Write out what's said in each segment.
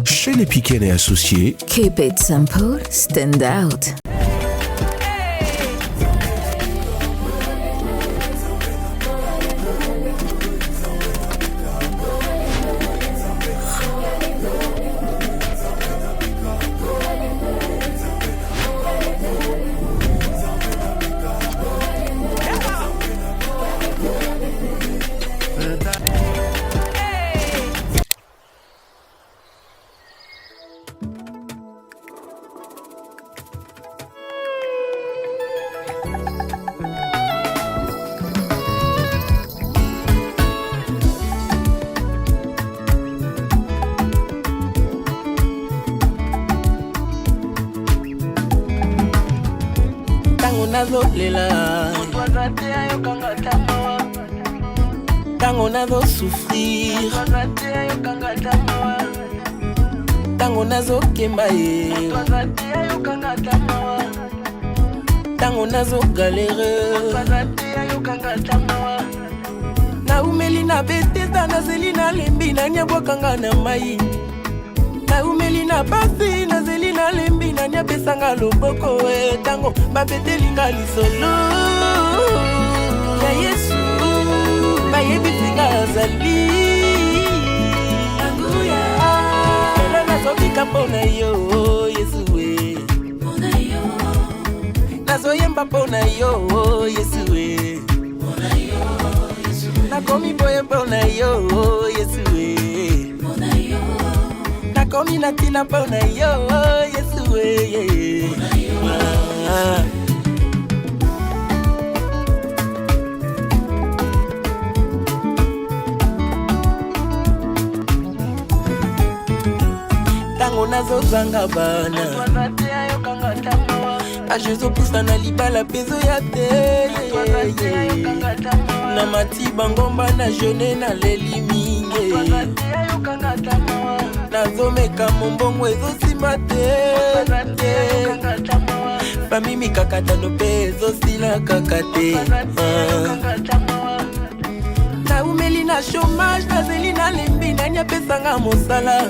Chez les Piquen et Associés, Keep it simple, stand out. Tango nazo souffrir, tango nazo kemba ye, tango nazo galère, na umeli na beteta na zeli na lembi na nyabwakanga na mai, na umeli na basi na zeli na lembi na nyabesanga loboko tango babetelinga lisolo ya Yesu bayebi singa zali anguya ela nazobika mpona yo Yesu we mpona yo nazoyemba mpona yo Yesu we mpona yo Yesu nakomi boye mpona yo Yesu we mpona yo nakomi natina mpona yo Yesu we mpona yo tango nazo zanga bana ajezo pusa na libala pezo ya te na mati bangomba na jeune na leli minge nazo meka mombongo ezosimba te fami mikakatano pe ezosila kaka te na umeli na chômage nazeli na lembi na nyapesanga mosala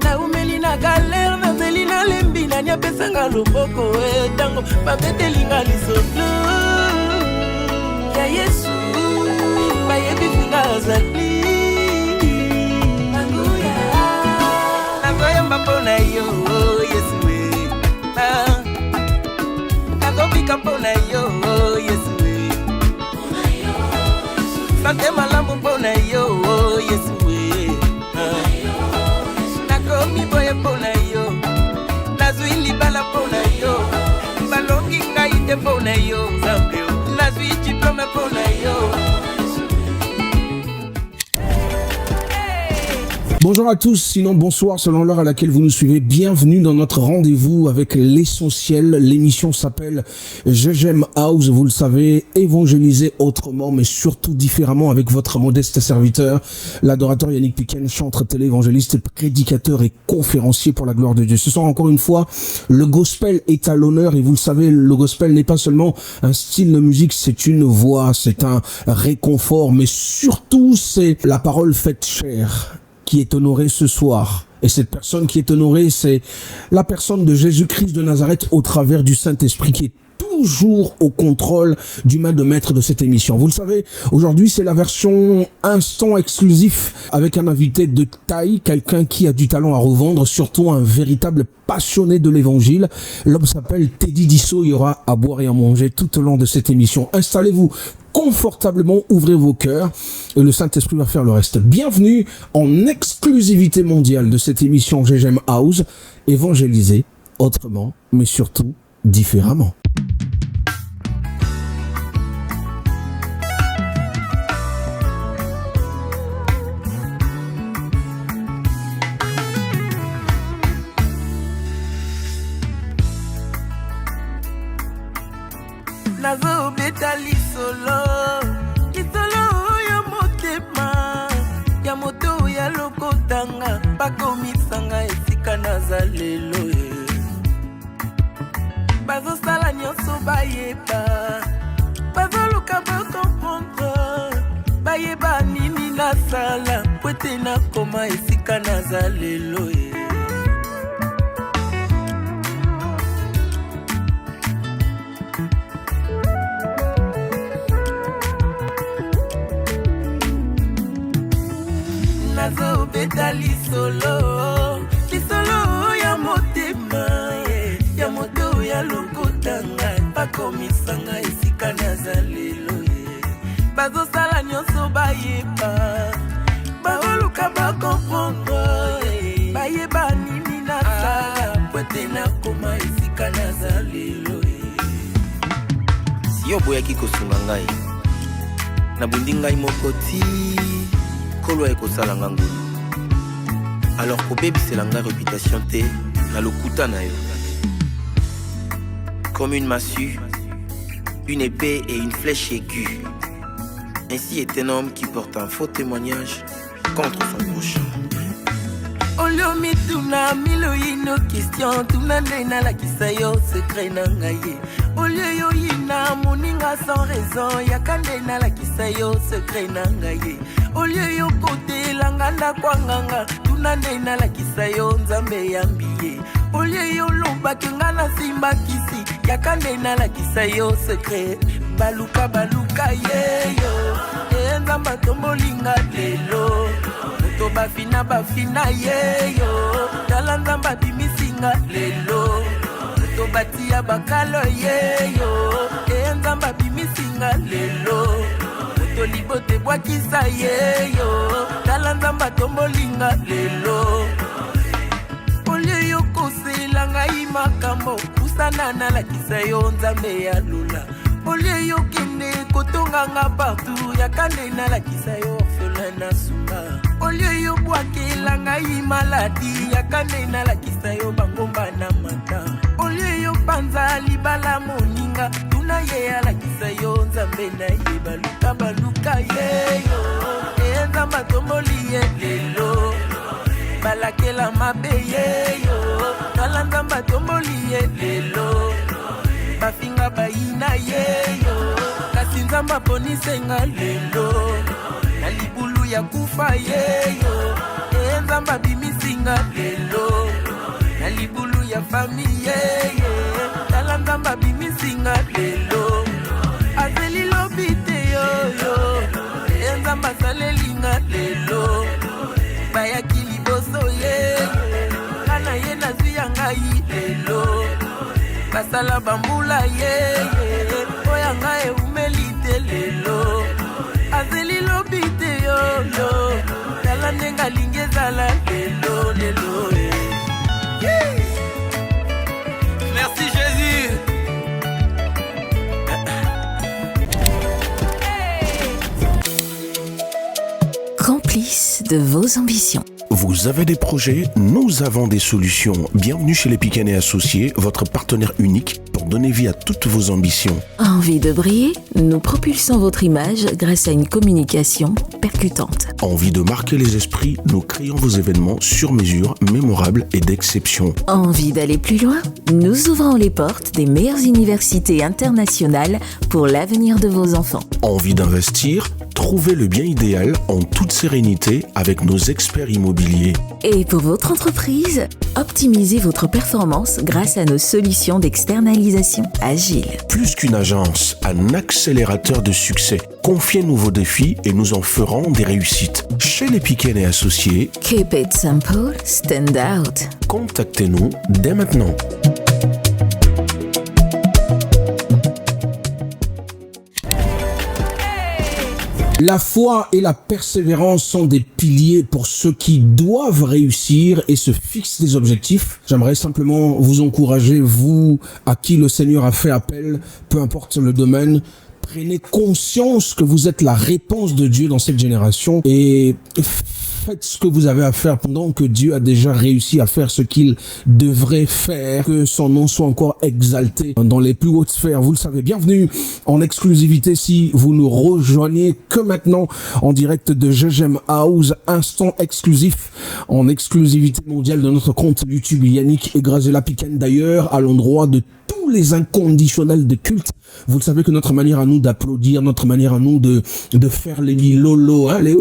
na umeli na galère na zeli na lembi na nyapesanga loboko tango babetelinga lisolo ya Yesu bayebi singa zali anguya nazoyemba mpona yo Yesu we nazobika mpona yo Yesu we mpona yo sante malamu mpona yo Yesu we nakomi boye mpona yo nazwi libala mpona yo balongi ngai te mpona yo Nzambe nazwi diplome mpona yo. bonjour à tous, sinon bonsoir selon l'heure à laquelle vous nous suivez. Bienvenue dans notre rendez-vous avec l'essentiel. L'émission s'appelle J'aime House, vous le savez, évangéliser autrement mais surtout différemment avec votre modeste serviteur, l'adorateur Yannick Piquen, chanteur, télé-évangéliste, prédicateur et conférencier pour la gloire de Dieu. Ce soir encore une fois, le gospel est à l'honneur et vous le savez, le gospel n'est pas seulement un style de musique, c'est une voix, c'est un réconfort, mais surtout c'est la parole faite chair qui est honorée ce soir. Et cette personne qui est honorée, c'est la personne de Jésus-Christ de Nazareth au travers du Saint-Esprit qui est toujours au contrôle du main de maître de cette émission. Vous le savez, aujourd'hui c'est la version instant exclusif avec un invité de taille, quelqu'un qui a du talent à revendre, surtout un véritable passionné de l'évangile. L'homme s'appelle Teddy Disso, il y aura à boire et à manger tout au long de cette émission. Installez-vous confortablement, ouvrez vos cœurs et le Saint-Esprit va faire le reste. Bienvenue en exclusivité mondiale de cette émission J'aime House, évangéliser autrement mais surtout différemment. Nazo beta lisolo ya motema ya moto ya lokotanga bakomisanga esika nazalelo bazosala nyonso bayeba bazoluka bakomprendre bayeba nini nasala pwete na koma esika naza lelo nazo beta lisolo ya motema ya moto ya lokotanga bakomisanga esika naza lelo bazosala nyonso bayeba baoluka bakomprendre bayeba nini nasala pwete nakoma esika naza lelo si yo boyaki kosunga ngai nabundi ngai moko ti kolo ekosala nga ngulu alors kobebisela ngai réputation te na lokuta na yo comme une massue, une épée et une flèche aiguë. Ainsi est un homme qui porte un faux témoignage contre son prochain. Olio mituna milo ino question tunande na la kisayo secret na ngaye. Olio yo ina moninga sans raison yakande na la kisayo secret na ngaye. Olio yo kote langanda kwanganga tunande na la kisayo nzambe yambiye. Olio yo loba kengana simba kisi yakande na la kisayo secret baluka yeyo nzamba tombolinga lelo to bafina yeyo tala nzamba bimisinga lelo to batia bakalo yeyo nzamba bimisinga lelo to libote bwakisa yeyo tala nzamba tombolinga lelo olio yo kosela ngai makambo pusana na la kisayo nzambe ya lula olio yo kende kotonga nga partout yakande na la kisayo orphelin na sunga olio yo bwakela ngai maladi yakande na la kisayo bangomba na mata olio yo panza libala moninga tuna ye ya la kisayo nzambe na ye baluka yeyo nzamba tomboli ye lelo balakela mabe yeyo tala nzamba tomboli ye lelo bafinga baina yeyo kasi nzamba ponisenga lelo na libulu ya kufa yeyo nzamba bimisinga lelo na libulu ya fami yeyo tala nzamba bimisinga lelo azeli lobite yoyo nzamba salelinga lelo bayaki liboso yeyo kana ye nazwi ya ngai lelo basala bambula yeye oya ngai umelite lelo azeli lobite yoyo tala ndenga lingezala lelo merci Jésus. Complice de vos ambitions. Vous avez des projets, nous avons des solutions. Bienvenue chez les Piquen et Associés, votre partenaire unique pour donner vie à toutes vos ambitions. Envie de briller? Nous propulsons votre image grâce à une communication percutante. Envie de marquer les esprits? Nous créons vos événements sur mesure, mémorables et d'exception. Envie d'aller plus loin? Nous ouvrons les portes des meilleures universités internationales pour l'avenir de vos enfants. Envie d'investir? Trouvez le bien idéal en toute sérénité avec nos experts immobiliers. Et pour votre entreprise, optimisez votre performance grâce à nos solutions d'externalisation agiles. Plus qu'une agence, un accélérateur de succès. Confiez-nous vos défis et nous en ferons des réussites. Chez les Piquen et Associés, Keep it simple, stand out. Contactez-nous dès maintenant. La foi et la persévérance sont des piliers pour ceux qui doivent réussir et se fixent des objectifs. J'aimerais simplement vous encourager, vous à qui le Seigneur a fait appel, peu importe le domaine. Prenez conscience que vous êtes la réponse de Dieu dans cette génération et faites ce que vous avez à faire pendant que Dieu a déjà réussi à faire ce qu'il devrait faire, que son nom soit encore exalté dans les plus hautes sphères. Vous le savez, bienvenue en exclusivité si vous nous rejoignez que maintenant en direct de JGM House, instant exclusif en exclusivité mondiale de notre compte YouTube Yannick et Grazela Piquen d'ailleurs à l'endroit de tous les inconditionnels de culte. Vous le savez que notre manière à nous d'applaudir, notre manière à nous de faire les lolo, hein, les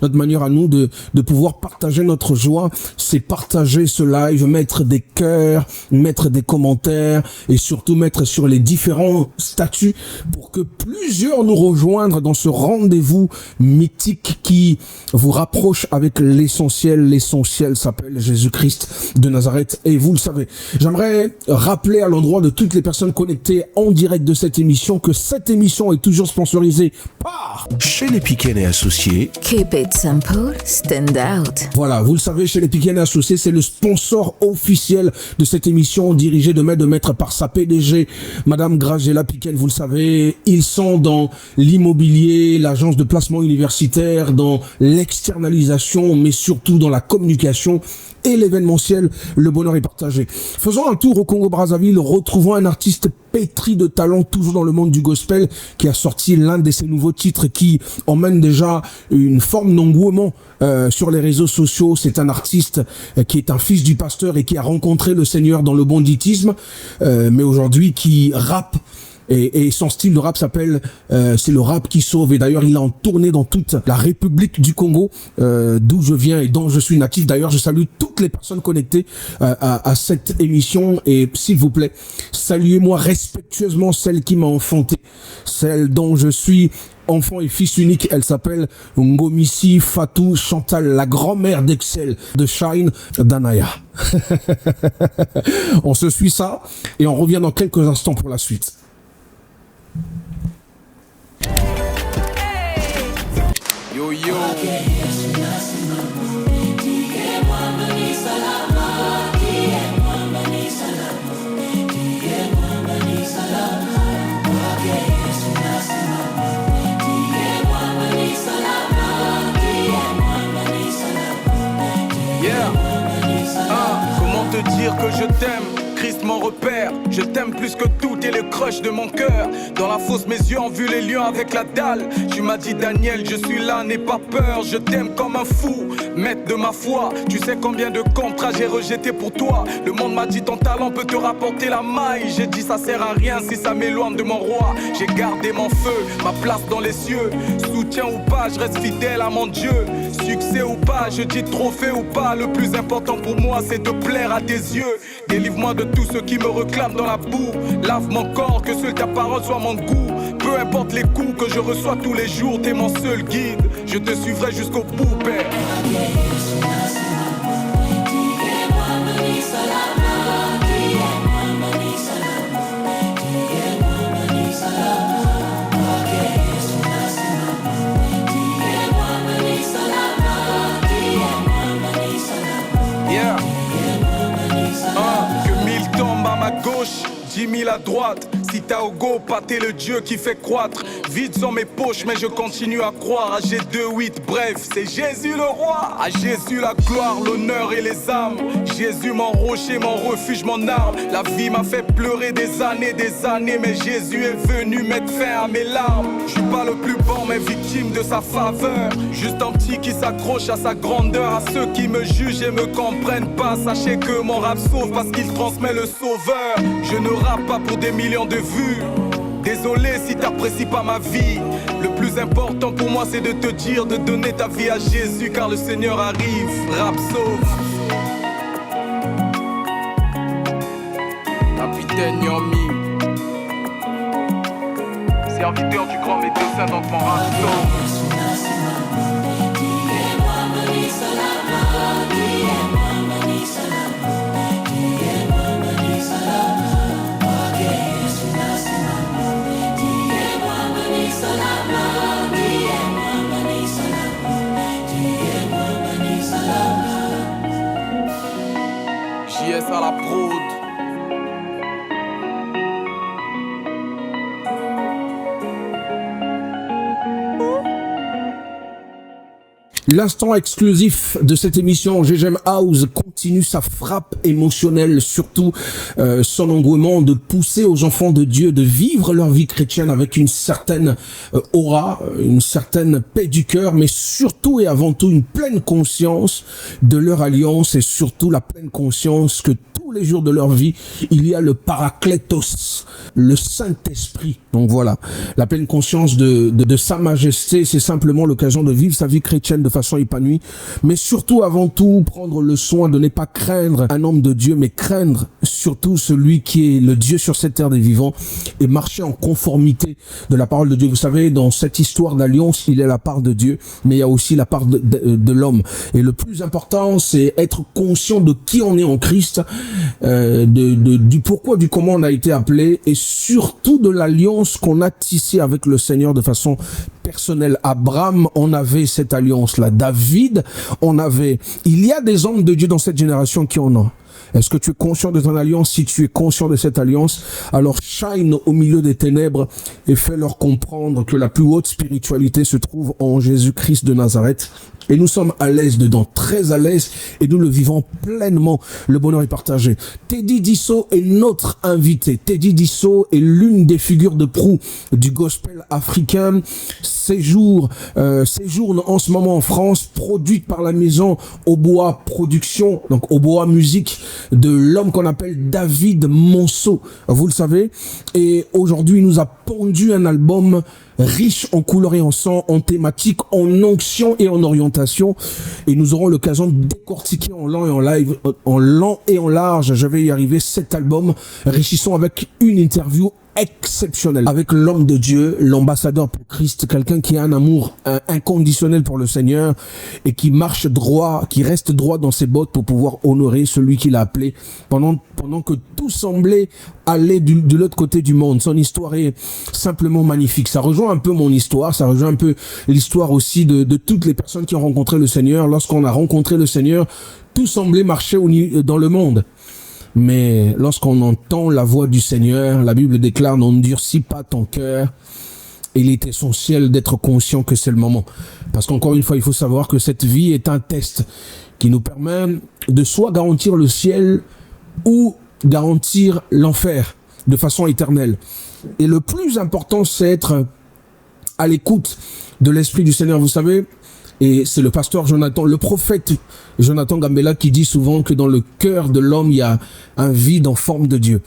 Notre manière à nous de pouvoir partager notre joie, c'est partager ce live, mettre des cœurs, mettre des commentaires et surtout mettre sur les différents statuts pour que plusieurs nous rejoignent dans ce rendez-vous mythique qui vous rapproche avec l'essentiel. L'essentiel s'appelle Jésus-Christ de Nazareth et vous le savez. J'aimerais rappeler à l'endroit de toutes les personnes connectées en direct de cette émission que cette émission est toujours sponsorisée par Chez les Piquen et Associés. Keep it simple, stand out. Voilà, vous le savez, chez les Piquen et Associés, c'est le sponsor officiel de cette émission dirigée de maître par sa PDG, Madame Graziella Piquen. Vous le savez, ils sont dans l'immobilier, l'agence de placement universitaire, dans l'externalisation, mais surtout dans la communication et l'événementiel. Le bonheur est partagé. Faisons un tour au Congo-Brazzaville, retrouvons un artiste pétri de talent, toujours dans le monde du gospel, qui a sorti l'un de ses nouveaux titres qui emmène déjà une forme d'engouement sur les réseaux sociaux. C'est un artiste qui est un fils du pasteur et qui a rencontré le Seigneur dans le banditisme, mais aujourd'hui qui rappe. Et son style de rap s'appelle, c'est le rap qui sauve. Et d'ailleurs, il a en tournée dans toute la République du Congo, d'où je viens et dont je suis natif. D'ailleurs, je salue toutes les personnes connectées à cette émission. Et s'il vous plaît, saluez-moi respectueusement celle qui m'a enfanté, celle dont je suis enfant et fils unique. Elle s'appelle Ngomisi Fatou Chantal, la grand-mère d'Excel, de Shine, d'Anaya. On se suit ça et on revient dans quelques instants pour la suite. Yo yo. Yeah. Comment te dire que je t'aime? Christ mon repère, je t'aime plus que tout et le crush de mon cœur. Dans la fosse mes yeux ont vu les lions avec la dalle. Tu m'as dit Daniel, je suis là, n'aie pas peur. Je t'aime comme un fou, maître de ma foi. Tu sais combien de contrats j'ai rejeté pour toi. Le monde m'a dit ton talent peut te rapporter la maille. J'ai dit ça sert à rien si ça m'éloigne de mon roi. J'ai gardé mon feu, ma place dans les cieux. Soutien ou pas, je reste fidèle à mon Dieu. Succès ou pas, je dis trophée ou pas. Le plus important pour moi c'est de plaire à tes yeux. Délivre-moi de tous ceux qui me réclament dans la boue. Lave mon corps, que seule ta parole soit mon goût. Peu importe les coups que je reçois tous les jours, t'es mon seul guide. Je te suivrai jusqu'au bout, Père. Yeah. Que 1000 tombent à ma gauche, 10 000 à droite. Si t'as au go, pas t'es le Dieu qui fait croître. Vide sont mes poches, mais je continue à croire. À G2-8, bref, c'est Jésus le roi. À Jésus la gloire, l'honneur et les âmes. Jésus mon rocher, mon refuge, mon arme. La vie m'a fait pleurer des années, mais Jésus est venu mettre fin à mes larmes. Je suis pas le plus bon, mais victime de sa faveur. Juste un petit qui s'accroche à sa grandeur. À ceux qui me jugent et me comprennent pas, sachez que mon rap sauve parce qu'il transmet le sauveur. Je ne rappe pas pour des millions de vues. Désolé si t'apprécies pas ma vie. Le plus important pour moi c'est de te dire de donner ta vie à Jésus, car le Seigneur arrive. Rap sauve. Capitaine Yomi, serviteur du grand médecin dans mon rap sauve. JS à la prod. L'instant exclusif de cette émission GGM House continue sa frappe émotionnelle, surtout son engouement de pousser aux enfants de Dieu de vivre leur vie chrétienne avec une certaine aura, une certaine paix du cœur, mais surtout et avant tout une pleine conscience de leur alliance et surtout la pleine conscience que tous les jours de leur vie, il y a le Parakletos, le Saint-Esprit. Donc voilà, la pleine conscience de sa majesté, c'est simplement l'occasion de vivre sa vie chrétienne de façon épanouie, mais surtout avant tout prendre le soin de ne pas craindre un homme de Dieu, mais craindre surtout celui qui est le Dieu sur cette terre des vivants et marcher en conformité de la parole de Dieu. Vous savez, dans cette histoire d'alliance, il y a la part de Dieu, mais il y a aussi la part de l'homme. Et le plus important, c'est être conscient de qui on est en Christ, du pourquoi, du comment on a été appelé et surtout de l'alliance qu'on a tissée avec le Seigneur de façon personnelle. Abraham, on avait cette alliance-là. David, il y a des hommes de Dieu dans cette génération qui en ont. Est-ce que tu es conscient de ton alliance? Si tu es conscient de cette alliance, alors shine au milieu des ténèbres et fais-leur comprendre que la plus haute spiritualité se trouve en Jésus-Christ de Nazareth. Et nous sommes à l'aise dedans, très à l'aise, et nous le vivons pleinement. Le bonheur est partagé. Teddy Disso est notre invité. Teddy Disso est l'une des figures de proue du gospel africain. Séjourne en ce moment en France, produite par la maison Aubois Production, donc Aubois Musique, de l'homme qu'on appelle David Monceau. Vous le savez. Et aujourd'hui, il nous a pondu un album riche en couleurs et en son, en thématique, en onction et en orientation. Et nous aurons l'occasion de décortiquer en long et en live, en long et en large, je vais y arriver, cet album, enrichissant avec une interview exceptionnelle avec l'homme de Dieu, l'ambassadeur pour Christ, quelqu'un qui a un amour inconditionnel pour le Seigneur et qui marche droit, qui reste droit dans ses bottes pour pouvoir honorer celui qu'il a appelé pendant que tout semblait aller de l'autre côté du monde. Son histoire est simplement magnifique. Ça rejoint un peu mon histoire, ça rejoint un peu l'histoire aussi de toutes les personnes qui ont rencontré le Seigneur. Lorsqu'on a rencontré le Seigneur, tout semblait marcher dans le monde. Mais lorsqu'on entend la voix du Seigneur, la Bible déclare « N'endurcis pas ton cœur ». Il est essentiel d'être conscient que c'est le moment. Parce qu'encore une fois, il faut savoir que cette vie est un test qui nous permet de soit garantir le ciel ou garantir l'enfer de façon éternelle. Et le plus important, c'est être à l'écoute de l'Esprit du Seigneur. Vous savez, et c'est le pasteur Jonathan, le prophète Jonathan Gambella qui dit souvent que dans le cœur de l'homme, il y a un vide en forme de Dieu.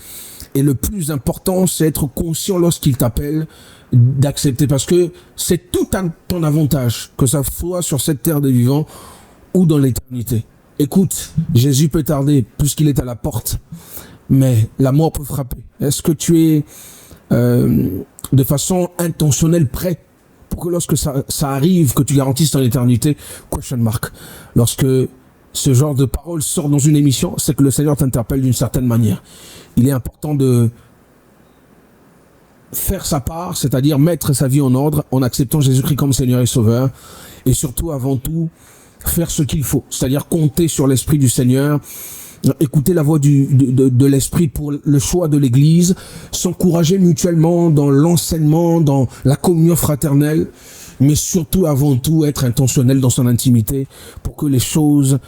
Et le plus important, c'est être conscient lorsqu'il t'appelle d'accepter, parce que c'est tout à ton avantage, que ça soit sur cette terre des vivants ou dans l'éternité. Écoute, Jésus peut tarder puisqu'il est à la porte, mais la mort peut frapper. Est-ce que tu es de façon intentionnelle prêt pour que lorsque ça arrive, que tu garantisses ton éternité? Question mark. Lorsque ce genre de parole sort dans une émission, c'est que le Seigneur t'interpelle d'une certaine manière. Il est important de faire sa part, c'est-à-dire mettre sa vie en ordre en acceptant Jésus-Christ comme Seigneur et Sauveur, et surtout, avant tout, faire ce qu'il faut, c'est-à-dire compter sur l'Esprit du Seigneur, écouter la voix de l'Esprit pour le choix de l'Église, s'encourager mutuellement dans l'enseignement, dans la communion fraternelle, mais surtout, avant tout, être intentionnel dans son intimité pour que les choses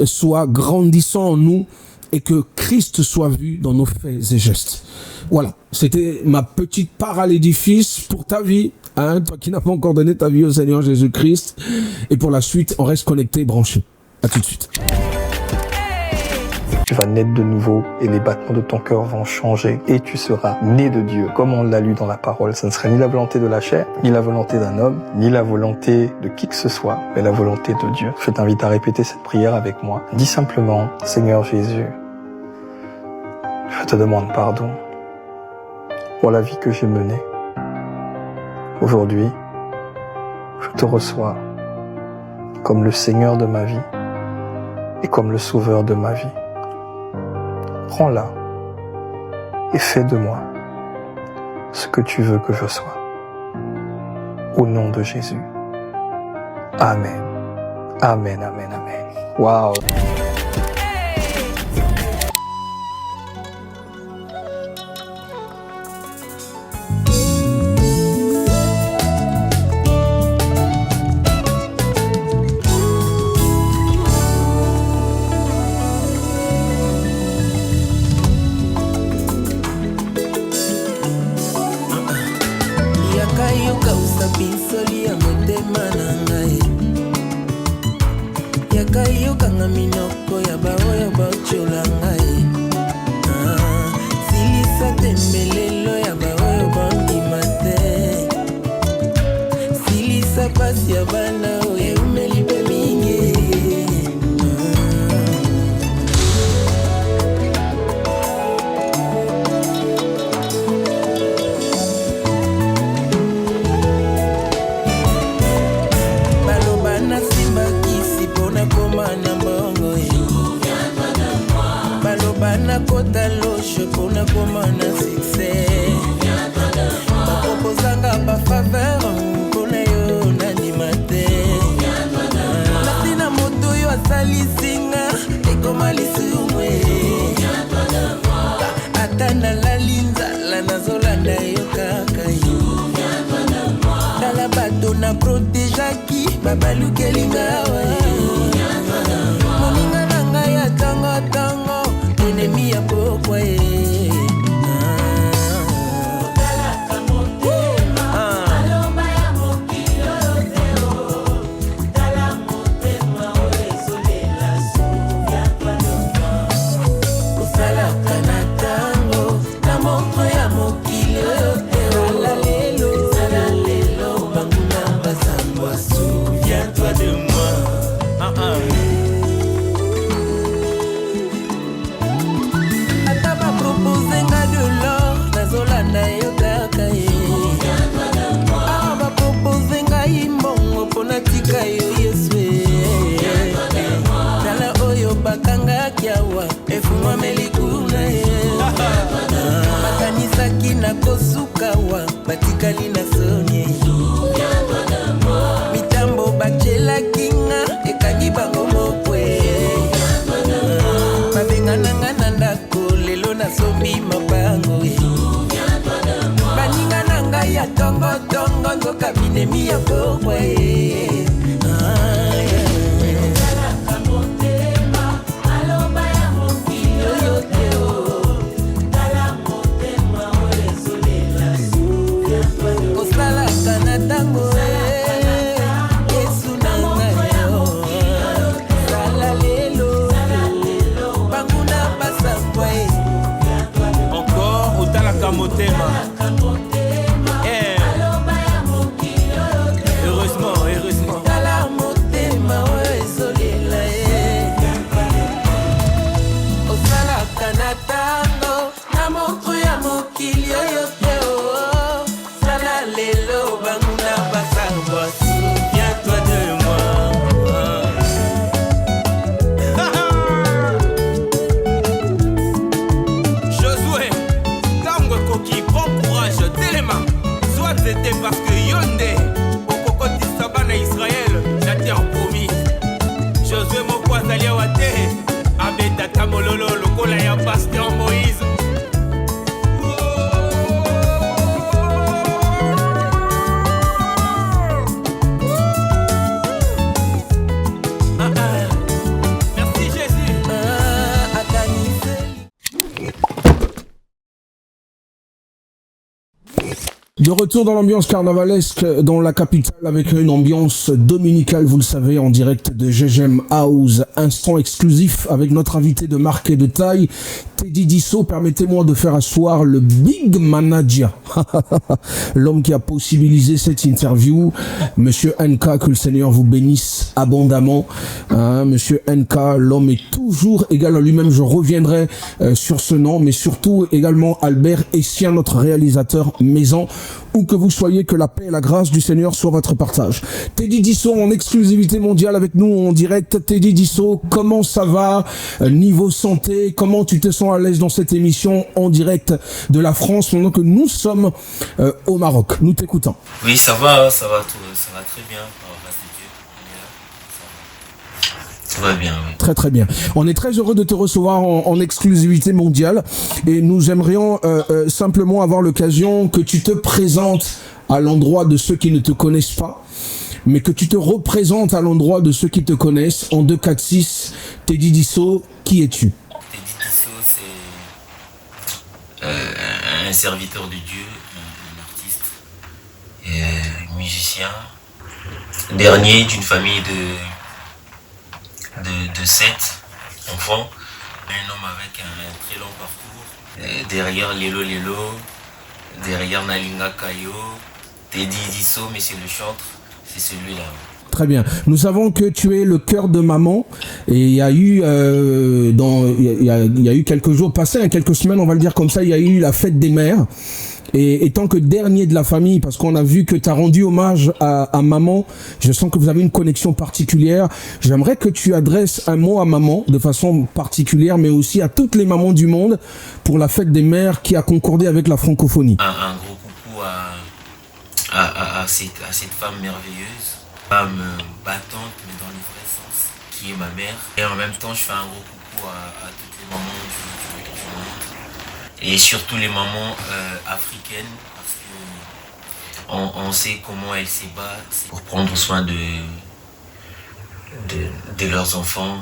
soient grandissant en nous et que Christ soit vu dans nos faits et gestes. Voilà, c'était ma petite part à l'édifice pour ta vie, hein, toi qui n'as pas encore donné ta vie au Seigneur Jésus-Christ. Et pour la suite, on reste connecté et branché. À tout de suite. Tu vas naître de nouveau et les battements de ton cœur vont changer et tu seras né de Dieu. Comme on l'a lu dans la parole, ce ne serait ni la volonté de la chair, ni la volonté d'un homme, ni la volonté de qui que ce soit, mais la volonté de Dieu. Je t'invite à répéter cette prière avec moi. Dis simplement, Seigneur Jésus, je te demande pardon pour la vie que j'ai menée. Aujourd'hui, je te reçois comme le Seigneur de ma vie et comme le Sauveur de ma vie. Prends-la et fais de moi ce que tu veux que je sois. Au nom de Jésus. Amen. Amen, amen, amen. Waouh. bana kota loche pona koma na succès baproposanga bafaveur mpona yo nandima te natina moto oyo asalisinga ekoma lisumwe ata nalali nzala nazolanda yo kaka yo tala bato na protejaki babalukelinga moninga na ngai ya tango enemi ya pokwa ye efungwa melikuna ye makanisaki na kosukawa batikali na sonye mitambo bakelakinga ekangi bango mokwe babengananga na ndako lelo nasombi mabango baninga na ngai ya tongotongo nzoka binemi ya pokwe heureusement tala motema ezolela osalaka na tango na moto ya mokili oyo te sala lelo banguna basangwa souviens-toi de moi Josué tango koki bon courage telema soit c'était parce que Yonde okokoti sabana Israël la terre promise Josué moko azali awa te abetaka mololo lokola ya pasteur Moïse merci Jésus De retour dans l'ambiance carnavalesque dans la capitale avec une ambiance dominicale, vous le savez, en direct de GGM House, instant exclusif avec notre invité de marque et de taille, Teddy Disso. Permettez-moi de faire asseoir le big manager, l'homme qui a possibilisé cette interview, Monsieur NK, que le Seigneur vous bénisse abondamment. Monsieur NK, l'homme est toujours égal à lui-même, je reviendrai sur ce nom, mais surtout également Albert Essien, notre réalisateur maison. Où que vous soyez, que la paix et la grâce du Seigneur soient votre partage. Teddy Disso en exclusivité mondiale avec nous en direct. Teddy Disso, comment ça va niveau santé? Comment tu te sens à l'aise dans cette émission en direct de la France pendant que nous sommes au Maroc? Nous t'écoutons. Oui, ça va très bien. Ça va bien, oui. Très très bien. On est très heureux de te recevoir en exclusivité mondiale et nous aimerions simplement avoir l'occasion que tu te présentes à l'endroit de ceux qui ne te connaissent pas, mais que tu te représentes à l'endroit de ceux qui te connaissent. En 2, 4, 6, Teddy Disso, qui es-tu? Teddy Disso, c'est un serviteur de Dieu, un artiste et un musicien, dernier d'une famille de 7 enfants, un homme avec un très long parcours, derrière Lelo, derrière Nalinga Kayo, Teddy Disso, monsieur le chantre, c'est celui-là. Très bien. Nous savons que tu es le cœur de maman et il y a eu il y a eu quelques jours passés, quelques semaines, on va le dire comme ça, il y a eu la fête des mères. Et tant que dernier de la famille, parce qu'on a vu que tu as rendu hommage à maman, je sens que vous avez une connexion particulière. J'aimerais que tu adresses un mot à maman de façon particulière, mais aussi à toutes les mamans du monde pour la fête des mères qui a concordé avec la francophonie. Un gros coucou à cette femme merveilleuse, femme battante, mais dans le vrai sens, qui est ma mère. Et en même temps, je fais un gros coucou à toutes les mamans du monde. Et surtout les mamans africaines, parce qu'on sait comment elles se battent pour prendre soin de leurs enfants.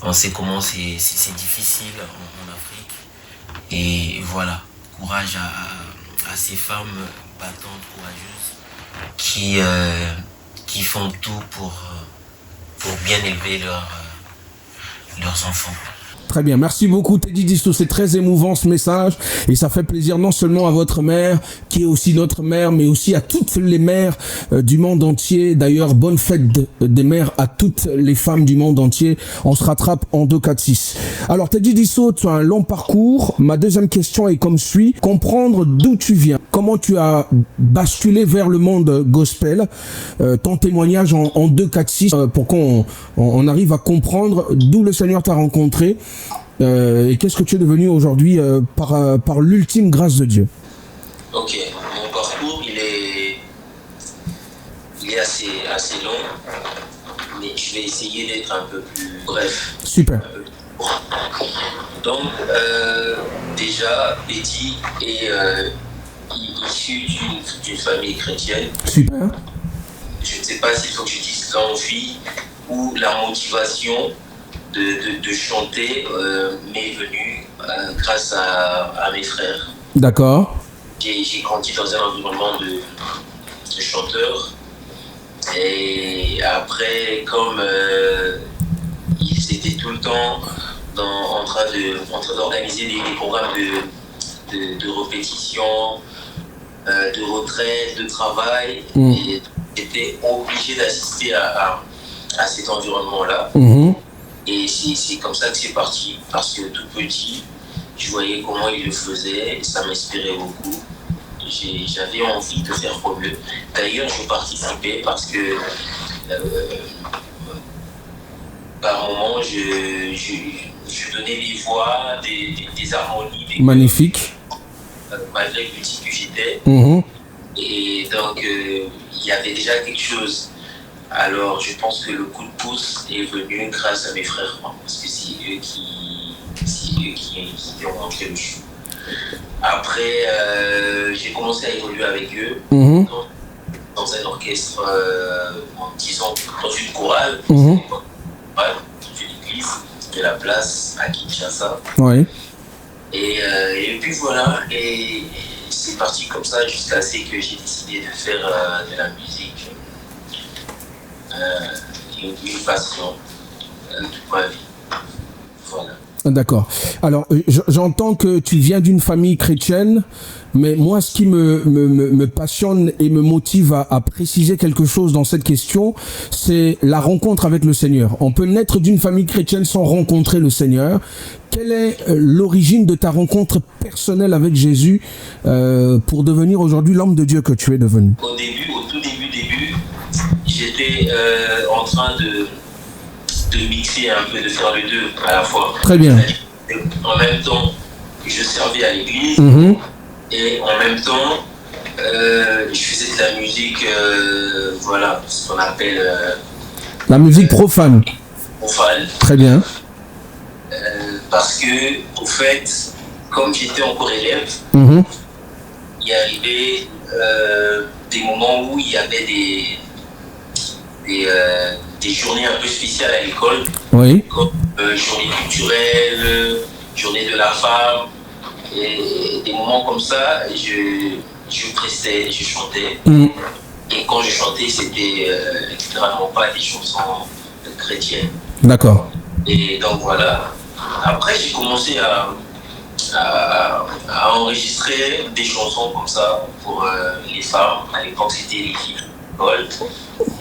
On sait comment c'est difficile en Afrique. Et voilà, courage à ces femmes battantes, courageuses, qui font tout pour bien élever leurs enfants. Très bien, merci beaucoup Teddy Disso, c'est très émouvant ce message et ça fait plaisir non seulement à votre mère qui est aussi notre mère, mais aussi à toutes les mères du monde entier. D'ailleurs, bonne fête des mères à toutes les femmes du monde entier. On se rattrape en 2, 4, 6. Alors Teddy Disso, tu as un long parcours. Ma deuxième question est comme suit. Comprendre d'où tu viens, comment tu as basculé vers le monde gospel, ton témoignage en 2, 4, 6 pour qu'on arrive à comprendre d'où le Seigneur t'a rencontré. Et qu'est-ce que tu es devenu aujourd'hui par l'ultime grâce de Dieu? Ok, mon parcours il est assez long, mais je vais essayer d'être un peu plus bref. Super. Donc déjà Betty est issu d'une famille chrétienne. Super. Je ne sais pas s'il faut que je dise l'envie ou la motivation de chanter m'est venue grâce à mes frères. D'accord. J'ai grandi dans un environnement de chanteurs. Et après, comme ils étaient tout le temps en train d'organiser des programmes de répétition, de retraite, de travail, et j'étais obligé d'assister à cet environnement-là. Et c'est comme ça que c'est parti, parce que tout petit, je voyais comment il le faisait, ça m'inspirait beaucoup. J'avais envie de faire comme eux. D'ailleurs, je participais parce que par moments, je donnais des voix, des harmonies. Magnifique. Malgré le petit que j'étais. Et donc, il y avait déjà quelque chose. Alors, je pense que le coup de pouce est venu grâce à mes frères, parce que c'est eux qui ont montré le chemin. Après, j'ai commencé à évoluer avec eux dans un orchestre, disons, dans une chorale, dans une église de la place à Kinshasa. Oui. Et puis voilà, et c'est parti comme ça jusqu'à ce que j'ai décidé de faire de la musique. Une passion toute ma vie. Voilà. D'accord. Alors, j'entends que tu viens d'une famille chrétienne, mais moi, ce qui me passionne et me motive à préciser quelque chose dans cette question, c'est la rencontre avec le Seigneur. On peut naître d'une famille chrétienne sans rencontrer le Seigneur. Quelle est l'origine de ta rencontre personnelle avec Jésus pour devenir aujourd'hui l'homme de Dieu que tu es devenu? Au tout début, j'étais en train de mixer un peu, de faire les deux à la fois. Très bien. En même temps, je servais à l'église et en même temps, je faisais de la musique, voilà, ce qu'on appelle... la musique profane. Profane. Très bien. Parce que, au fait, comme j'étais encore élève, il arrivait des moments où il y avait des journées un peu spéciales à l'école, comme journée culturelle, journée de la femme, et des moments comme ça, je prestais, je chantais. Et quand je chantais, c'était généralement pas des chansons chrétiennes. D'accord. Et donc voilà. Après, j'ai commencé à enregistrer des chansons comme ça pour les femmes. À l'époque, c'était les filles de l'école.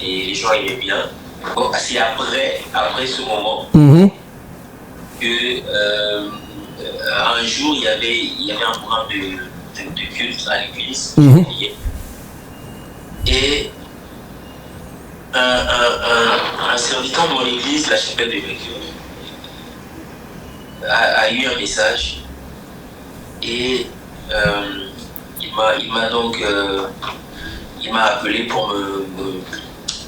Et les gens aimaient bien. Bon, c'est après ce moment que un jour, il y avait un programme de de culte à l'église. Mhm. Et un serviteur de mon église, la chapelle de Mercure, a eu un message et il m'a donc il m'a appelé pour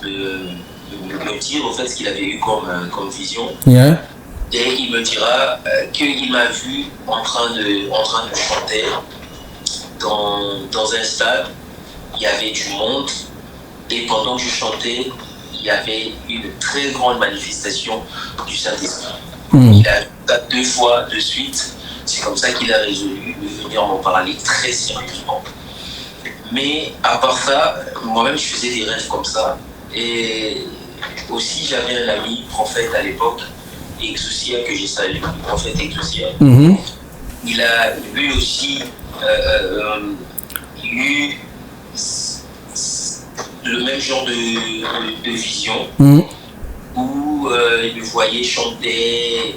me dire au fait ce qu'il avait eu comme vision. Yeah. Et il me dira qu'il m'a vu en train de chanter dans un stade. Il y avait du monde et pendant que je chantais, il y avait une très grande manifestation du Saint-Esprit. Il a vu ça 2 fois de suite. C'est comme ça qu'il a résolu de venir m'en parler très sérieusement. Mais à part ça, moi-même je faisais des rêves comme ça. Et aussi j'avais un ami prophète à l'époque, Exousia, que j'ai salué, le prophète Exousia. Mhm. Il a lui aussi eu le même genre de vision où il me voyait chanter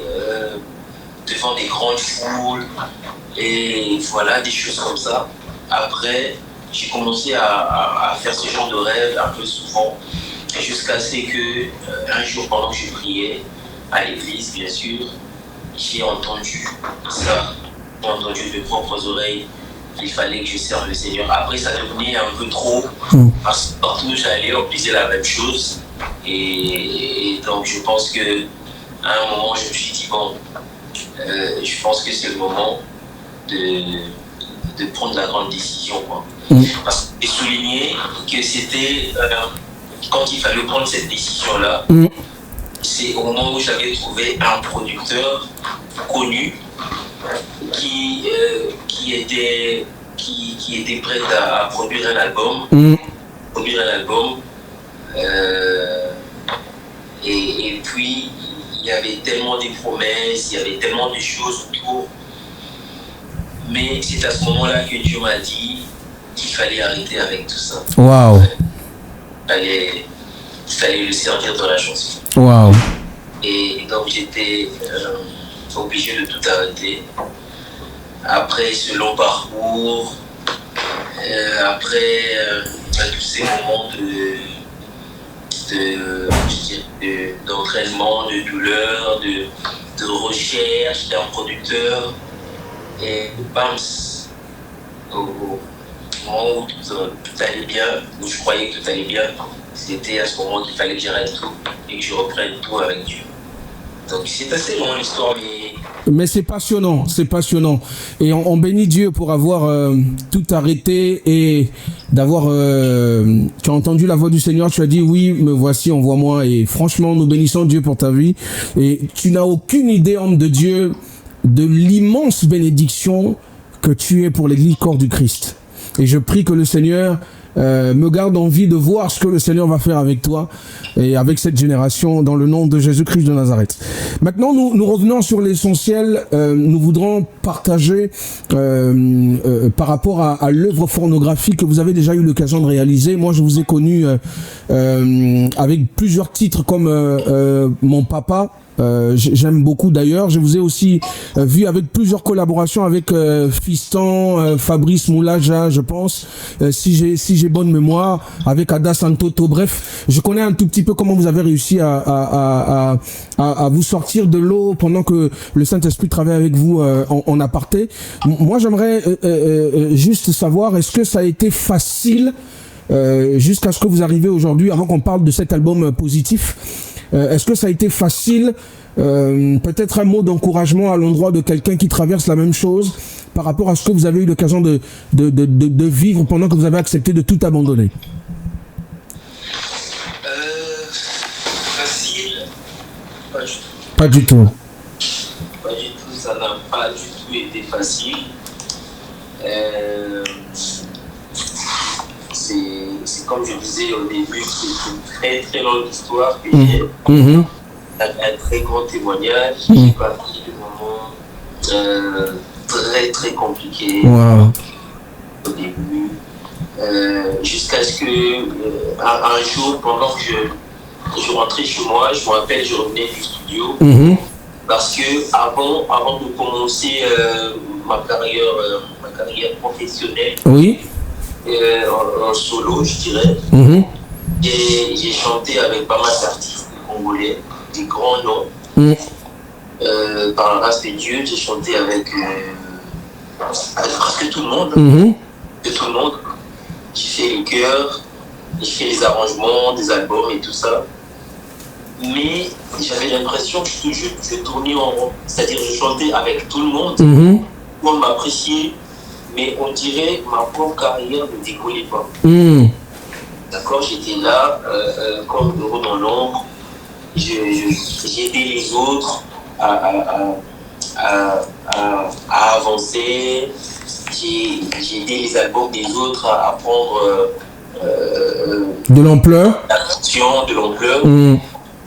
devant des grandes foules et voilà, des choses comme ça. Après, j'ai commencé à faire ce genre de rêve un peu souvent jusqu'à ce que un jour pendant que je priais à l'église, bien sûr, j'ai entendu ça, j'ai entendu de mes propres oreilles qu'il fallait que je serve le Seigneur. Après, ça devenait un peu trop, parce que partout où j'allais, on disait la même chose. Et donc, je pense qu'à un moment, je me suis dit, bon, je pense que c'est le moment de prendre la grande décision, quoi. Parce que j'ai souligné que c'était, quand il fallait prendre cette décision-là, c'est au moment où j'avais trouvé un producteur connu qui était prêt à produire un album. Et puis il y avait tellement de promesses, il y avait tellement de choses autour. Mais c'est à ce moment-là que Dieu m'a dit qu'il fallait arrêter avec tout ça. Wow. Il fallait le servir dans la chanson. Wow. Et donc j'étais obligé de tout arrêter. Après ce long parcours, après tous ces moments d'entraînement, de douleur, de recherche d'un producteur, et bam, au moment où tout allait bien, où je croyais que tout allait bien, c'était à ce moment qu'il fallait que j'arrête tout et que je reprenne tout avec Dieu. Donc c'est assez long l'histoire, mais c'est passionnant, c'est passionnant. Et on bénit Dieu pour avoir tout arrêté et d'avoir... tu as entendu la voix du Seigneur, tu as dit oui, me voici, envoie-moi. Et franchement, nous bénissons Dieu pour ta vie. Et tu n'as aucune idée, homme de Dieu, de l'immense bénédiction que tu es pour l'Église corps du Christ. Et je prie que le Seigneur me garde envie de voir ce que le Seigneur va faire avec toi et avec cette génération dans le nom de Jésus-Christ de Nazareth. Maintenant, nous revenons sur l'essentiel. Nous voudrons partager par rapport à l'œuvre pornographique que vous avez déjà eu l'occasion de réaliser. Moi, je vous ai connu avec plusieurs titres comme Mon Papa. J'aime beaucoup d'ailleurs. Je vous ai aussi vu avec plusieurs collaborations avec Fiston, Fabrice Moulaja, je pense, si j'ai bonne mémoire, avec Ada Santoto. Bref, je connais un tout petit peu comment vous avez réussi à vous sortir de l'eau pendant que le Saint-Esprit travaille avec vous en aparté. Moi, j'aimerais juste savoir, est-ce que ça a été facile jusqu'à ce que vous arrivez aujourd'hui, avant qu'on parle de cet album positif? Est-ce que ça a été facile? Peut-être un mot d'encouragement à l'endroit de quelqu'un qui traverse la même chose par rapport à ce que vous avez eu l'occasion de vivre pendant que vous avez accepté de tout abandonner. Facile? Pas du tout. Pas du tout. Pas du tout, ça n'a pas du tout été facile. C'est comme je disais au début, c'est une très très longue histoire que j'ai. Un très grand témoignage. J'ai passé des moments très très compliqués au début. Jusqu'à ce que un jour, pendant que je rentrais chez moi, je me rappelle, je revenais du studio. Parce que avant de commencer ma carrière professionnelle. Oui. En solo, je dirais. Mhm. J'ai chanté avec pas mal d'artistes congolais, des grands noms. Par la grâce de Dieu, j'ai chanté avec presque tout le monde. Mhm. Tout le monde. J'ai fait le chœur, j'ai fait les arrangements des albums et tout ça. Mais j'avais l'impression que je tournais en rond. C'est-à-dire que je chantais avec tout le monde. Mhm. Tout le monde m'appréciait. Mais on dirait que ma propre carrière ne décollait pas. Mhm. D'accord, j'étais là, comme heureux dans l'ombre. J'ai aidé les autres à avancer. J'ai aidé les albums des autres à prendre de l'ampleur. l'attention, de l'ampleur. Mhm.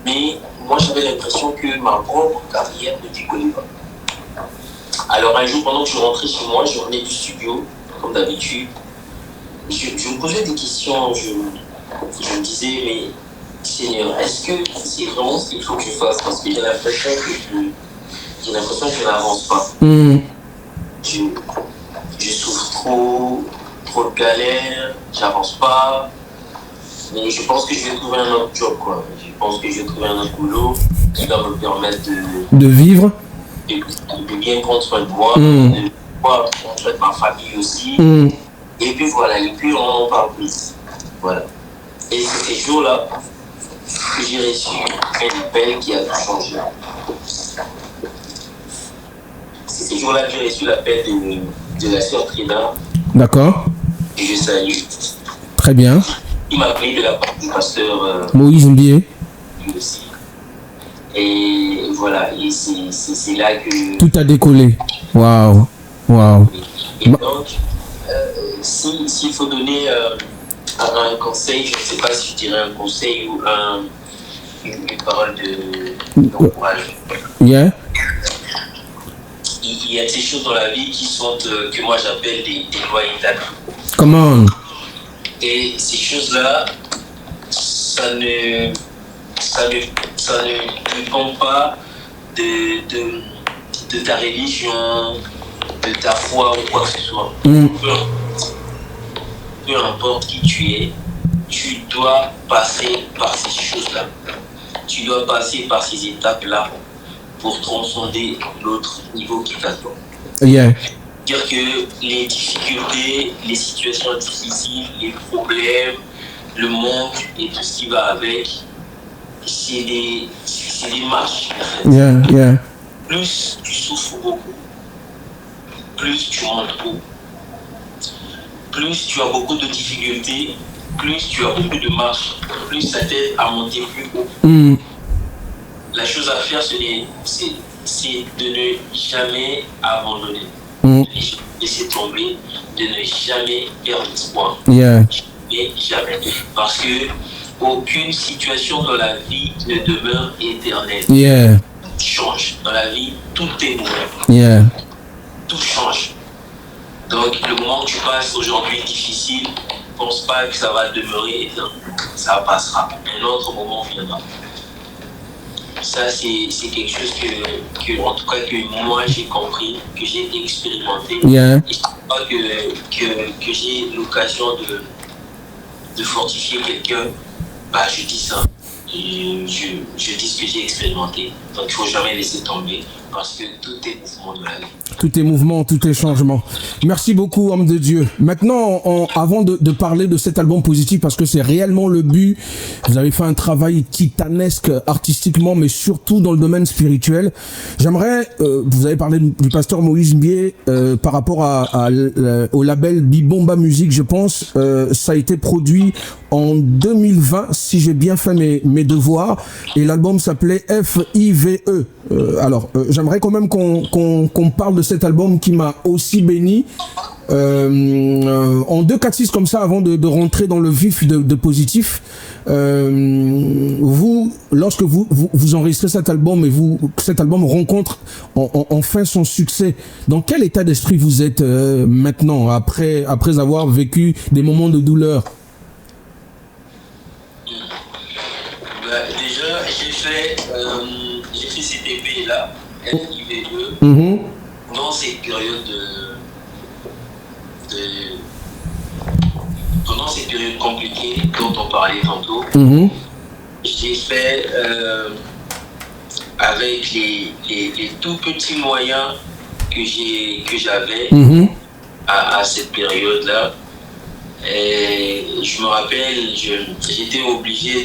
Mais moi, j'avais l'impression que ma propre carrière ne décollait pas. Alors un jour, pendant que je rentrais chez moi, je revenais du studio, comme d'habitude. Je me posais des questions. Je me disais, mais Seigneur, est-ce que c'est vraiment ce qu'il faut que je fasse? Parce que j'ai l'impression que je n'avance pas. Mhm. Je souffre trop de galères, j'avance pas. Mais je pense que je vais trouver un autre job, quoi. Je pense que je vais trouver un autre boulot qui va me permettre De vivre. de bien prendre soin de moi, Mm. de prendre soin de ma famille aussi. Mhm. Et puis voilà, et puis on en parle plus. Voilà. Et c'est ces jours-là que j'ai reçu un appel qui a tout changé. C'est ces jours-là que j'ai reçu l'appel de la sœur Trina, D'accord. que je salue. Très bien. Il m'a appelé de la part du pasteur Moïse Mbié. lui aussi. Et voilà, et c'est là que... Tout a décollé. Waouh. Waouh. Et donc, s'il faut donner un conseil, je ne sais pas si je dirais un conseil ou une parole d'encouragement. Yeah. Il y a des choses dans la vie qui sont, que moi j'appelle des lois établies. Come on. Et ces choses-là, ça ne dépend pas de ta religion, de ta foi ou quoi que ce soit. Mm. Peu importe qui tu es, tu dois passer par ces choses-là. Tu dois passer par ces étapes-là pour transcender l'autre niveau qui t'attend. Yeah. Dire que les difficultés, les situations difficiles, les problèmes, le manque et tout ce qui va avec, c'est des marches. En fait. Yeah. Yeah. Plus tu souffres beaucoup, plus tu montes haut. Plus tu as beaucoup de difficultés, plus tu as beaucoup de marches, plus ça t'aide à monter plus haut. Mm. La chose à faire, c'est de ne jamais abandonner, Mm. de ne jamais laisser tomber, de ne jamais perdre espoir. Yeah. Jamais. Parce que aucune situation dans la vie ne demeure éternelle. Yeah. Tout change. Dans la vie, tout est nouveau. Yeah. Tout change. Donc, le moment que tu passes aujourd'hui difficile, ne pense pas que ça va demeurer éternel. Ça passera. Un autre moment viendra. Ça, c'est quelque chose que, en tout cas, que moi j'ai compris, que j'ai expérimenté. Yeah. Et je crois que j'ai l'occasion de fortifier quelqu'un. Bah, je dis ça. Et je dis ce que j'ai expérimenté. Donc, il ne faut jamais laisser tomber parce que tout est mouvement de la vie. Tout est mouvement, tout est changement. Merci beaucoup, homme de Dieu. Maintenant, avant de parler de cet album positif, parce que c'est réellement le but, vous avez fait un travail titanesque artistiquement, mais surtout dans le domaine spirituel. J'aimerais, vous avez parlé du pasteur Moïse Mbié par rapport au label Bibomba Music, je pense. Ça a été produit en 2020, si j'ai bien fait mes devoirs, et l'album s'appelait FIVE. Alors, j'aimerais quand même qu'on parle de cet album qui m'a aussi béni. En 2-4-6 comme ça, avant de rentrer dans le vif de positif, vous, lorsque vous enregistrez cet album et cet album rencontre enfin son succès, dans quel état d'esprit vous êtes maintenant, après avoir vécu des moments de douleur? Déjà, j'ai fait cet EP là, FIVE. Mm-hmm. Dans cette période pendant cette période compliquée dont on parlait tantôt, j'ai fait avec les tout petits moyens que j'avais à cette période-là. Et je me rappelle, j'étais obligé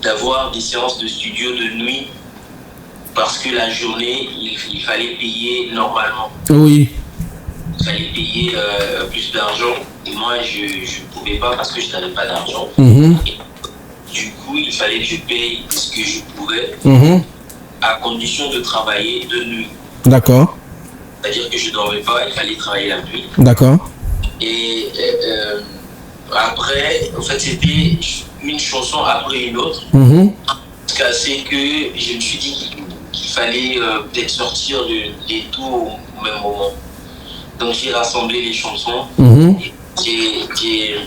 d'avoir des séances de studio de nuit parce que la journée, il fallait payer normalement. Oui. Il fallait payer plus d'argent et moi je ne pouvais pas parce que je n'avais pas d'argent. Du coup, il fallait que je paye ce que je pouvais à condition de travailler de nuit. D'accord. C'est-à-dire que je ne dormais pas, il fallait travailler la nuit. D'accord. Et après, en fait, c'était une chanson après une autre. C'est que je me suis dit qu'il fallait peut-être sortir les tout au même moment. Donc j'ai rassemblé les chansons. J'ai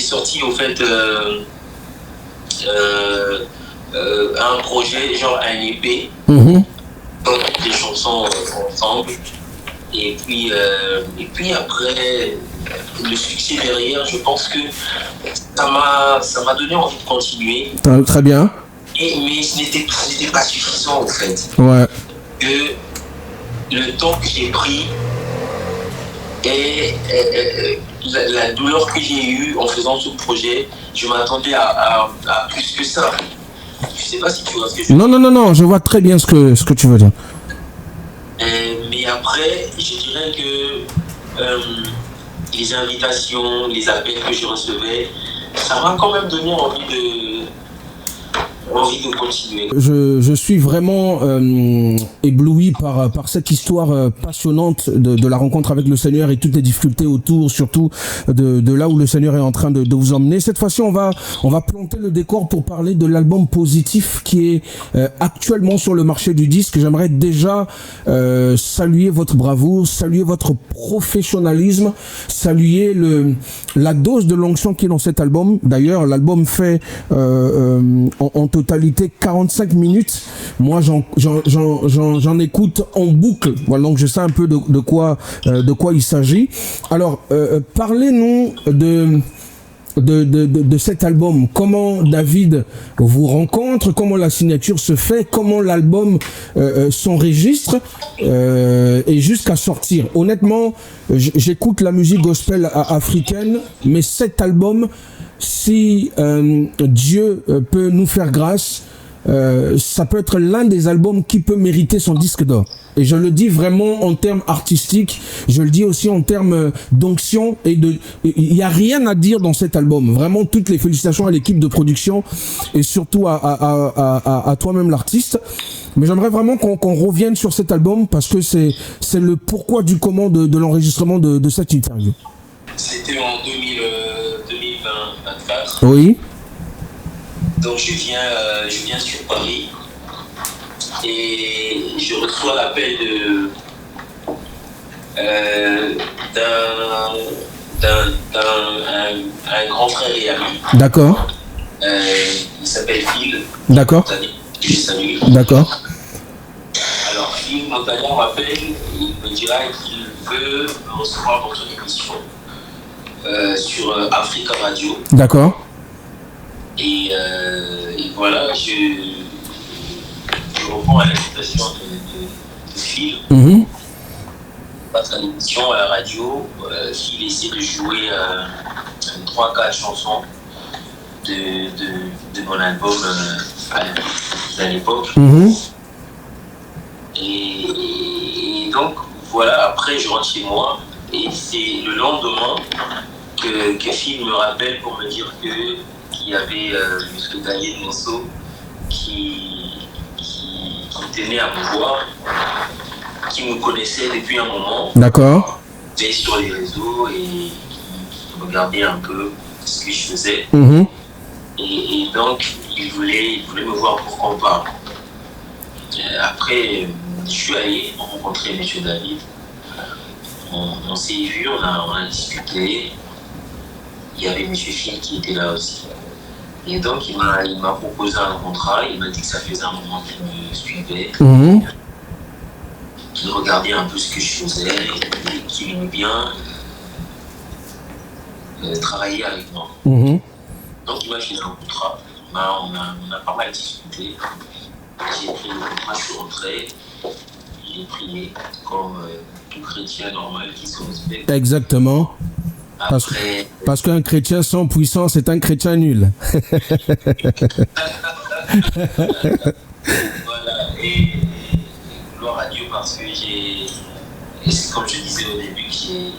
sorti au fait un projet, genre un EP, donc des chansons ensemble. Et puis après, le succès derrière, je pense que ça m'a donné envie de continuer. Très bien. Mais ce n'était pas suffisant en fait. Ouais. Que le temps que j'ai pris et la douleur que j'ai eue en faisant ce projet, je m'attendais à plus que ça. Je sais pas si tu vois ce que je veux dire. Non, je vois très bien ce que tu veux dire. Mais après, je dirais que les invitations, les appels que je recevais, ça m'a quand même donné envie de continuer. Je suis vraiment ébloui par cette histoire passionnante de la rencontre avec le Seigneur et toutes les difficultés autour, surtout de là où le Seigneur est en train de vous emmener. Cette fois-ci, on va planter le décor pour parler de l'album Positif qui est actuellement sur le marché du disque. J'aimerais déjà saluer votre bravoure, saluer votre professionnalisme, saluer la dose de l'onction qui est dans cet album. D'ailleurs, l'album fait en totalité 45 minutes. Moi, j'en écoute en boucle. Voilà, donc je sais un peu de quoi il s'agit. Alors, parlez-nous de cet album. Comment David vous rencontre, comment la signature se fait, comment l'album s'enregistre et jusqu'à sortir. Honnêtement, j'écoute la musique gospel africaine, mais cet album, si Dieu peut nous faire grâce, ça peut être l'un des albums qui peut mériter son disque d'or. Et je le dis vraiment en termes artistiques, je le dis aussi en termes d'onction et il n'y a rien à dire dans cet album. Vraiment, toutes les félicitations à l'équipe de production et surtout à toi-même l'artiste. Mais j'aimerais vraiment qu'on revienne sur cet album parce que c'est le pourquoi du comment de l'enregistrement de cette interview. C'était en 2024. Oui. Donc je viens sur Paris et je reçois l'appel d'un grand frère et ami. D'accord. Il s'appelle Phil. D'accord. Je salue. D'accord. Alors Phil Montagnard m'appelle, il me dira qu'il veut me recevoir dans son émission sur Africa Radio. D'accord. Et voilà, je réponds à l'invitation de Phil. Passe à l'émission à la radio. Phil essaie de jouer 3-4 chansons de mon album à l'époque. Et donc voilà, après je rentre chez moi et c'est le lendemain que Phil me rappelle pour me dire qu'il y avait le Daniel Monceau qui tenait à me voir, qui me connaissait depuis un moment. D'accord. Qui était sur les réseaux et qui regardait un peu ce que je faisais. Et donc, il voulait me voir pour qu'on parle. Après, je suis allé rencontrer M. David. On s'est vu, on a discuté. Il y avait M. Phil qui était là aussi. Et donc, il m'a proposé un contrat. Il m'a dit que ça faisait un moment qu'il me suivait, qu'il regardait un peu ce que je faisais et qu'il aimait bien travailler avec moi. Donc, il m'a filé un contrat. On a pas mal discuté. J'ai pris le contrat, je suis rentré. J'ai prié comme tout chrétien normal qui se respecte. Exactement. Parce qu'un chrétien sans puissance est un chrétien nul. Voilà, et gloire à Dieu parce que comme je disais au début, que je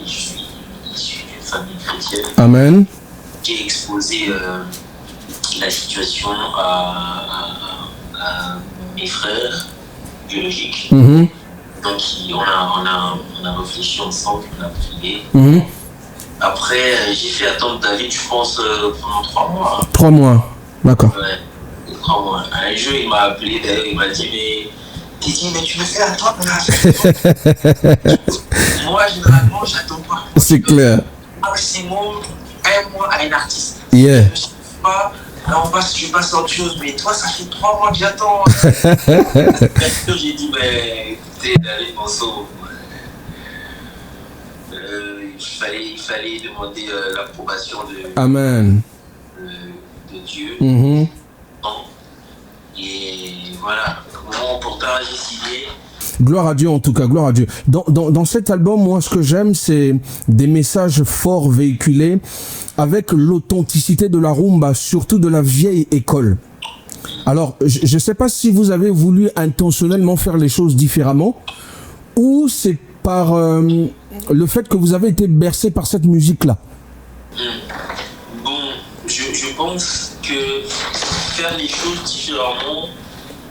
suis issu d'une famille chrétienne. Amen. J'ai exposé la situation à mes frères biologiques. Donc on a réfléchi ensemble, on a prié. Après, j'ai fait attendre David, je pense, pendant 3 mois. 3 mois, d'accord. Ouais, 3 mois. Un jour, il m'a appelé, d'ailleurs, il m'a dit, mais Titi, mais tu me fais attendre là. Moi, généralement, j'attends pas. C'est clair. Maximum 1 mois à un artiste. Yeah. Je sais pas, là, je passe à autre chose, mais toi, ça fait 3 mois que j'attends. J'ai dit, mais écoutez, David Monceau. Il fallait demander l'approbation Amen. De Dieu. Et voilà, pourtant j'ai signé. Gloire à Dieu en tout cas, gloire à Dieu. Dans cet album, moi ce que j'aime, c'est des messages forts véhiculés avec l'authenticité de la rumba, surtout de la vieille école. Alors, je ne sais pas si vous avez voulu intentionnellement faire les choses différemment ou c'est par le fait que vous avez été bercé par cette musique-là. Bon, je pense que faire les choses différemment,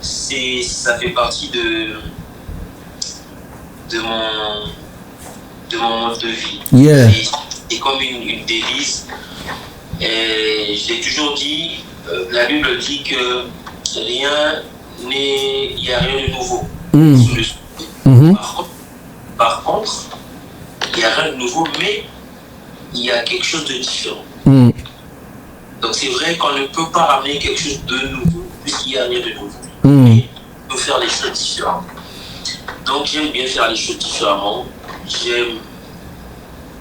ça fait partie de mon mode de vie. Yeah. C'est comme une devise. Et je l'ai toujours dit, la Bible dit que il n'y a rien de nouveau sous le soleil. Par contre, il n'y a rien de nouveau, mais il y a quelque chose de différent. Donc c'est vrai qu'on ne peut pas ramener quelque chose de nouveau, puisqu'il n'y a rien de nouveau. Mais on peut faire les choses différemment. Donc j'aime bien faire les choses différemment. J'aime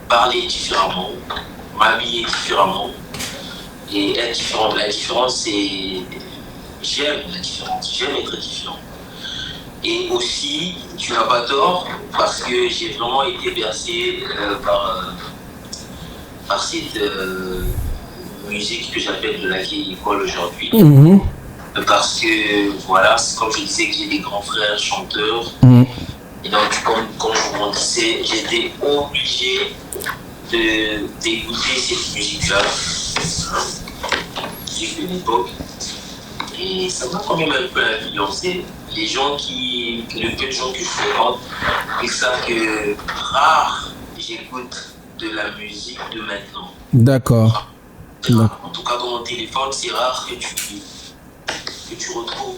parler différemment, m'habiller différemment et être différent. La différence, c'est... J'aime la différence, j'aime être différent. Et aussi, tu n'as pas tort, parce que j'ai vraiment été bercé par cette musique que j'appelle de la vieille école aujourd'hui. Parce que, voilà, comme je disais que j'ai des grands frères chanteurs. Et donc, comme je vous disais, j'étais obligé d'écouter cette musique-là, musique de l'époque. Et ça m'a quand même un peu influencé. Le peu de gens que je fréquente, ils savent que rare j'écoute de la musique de maintenant. D'accord. En tout cas, dans mon téléphone, c'est rare que tu retrouves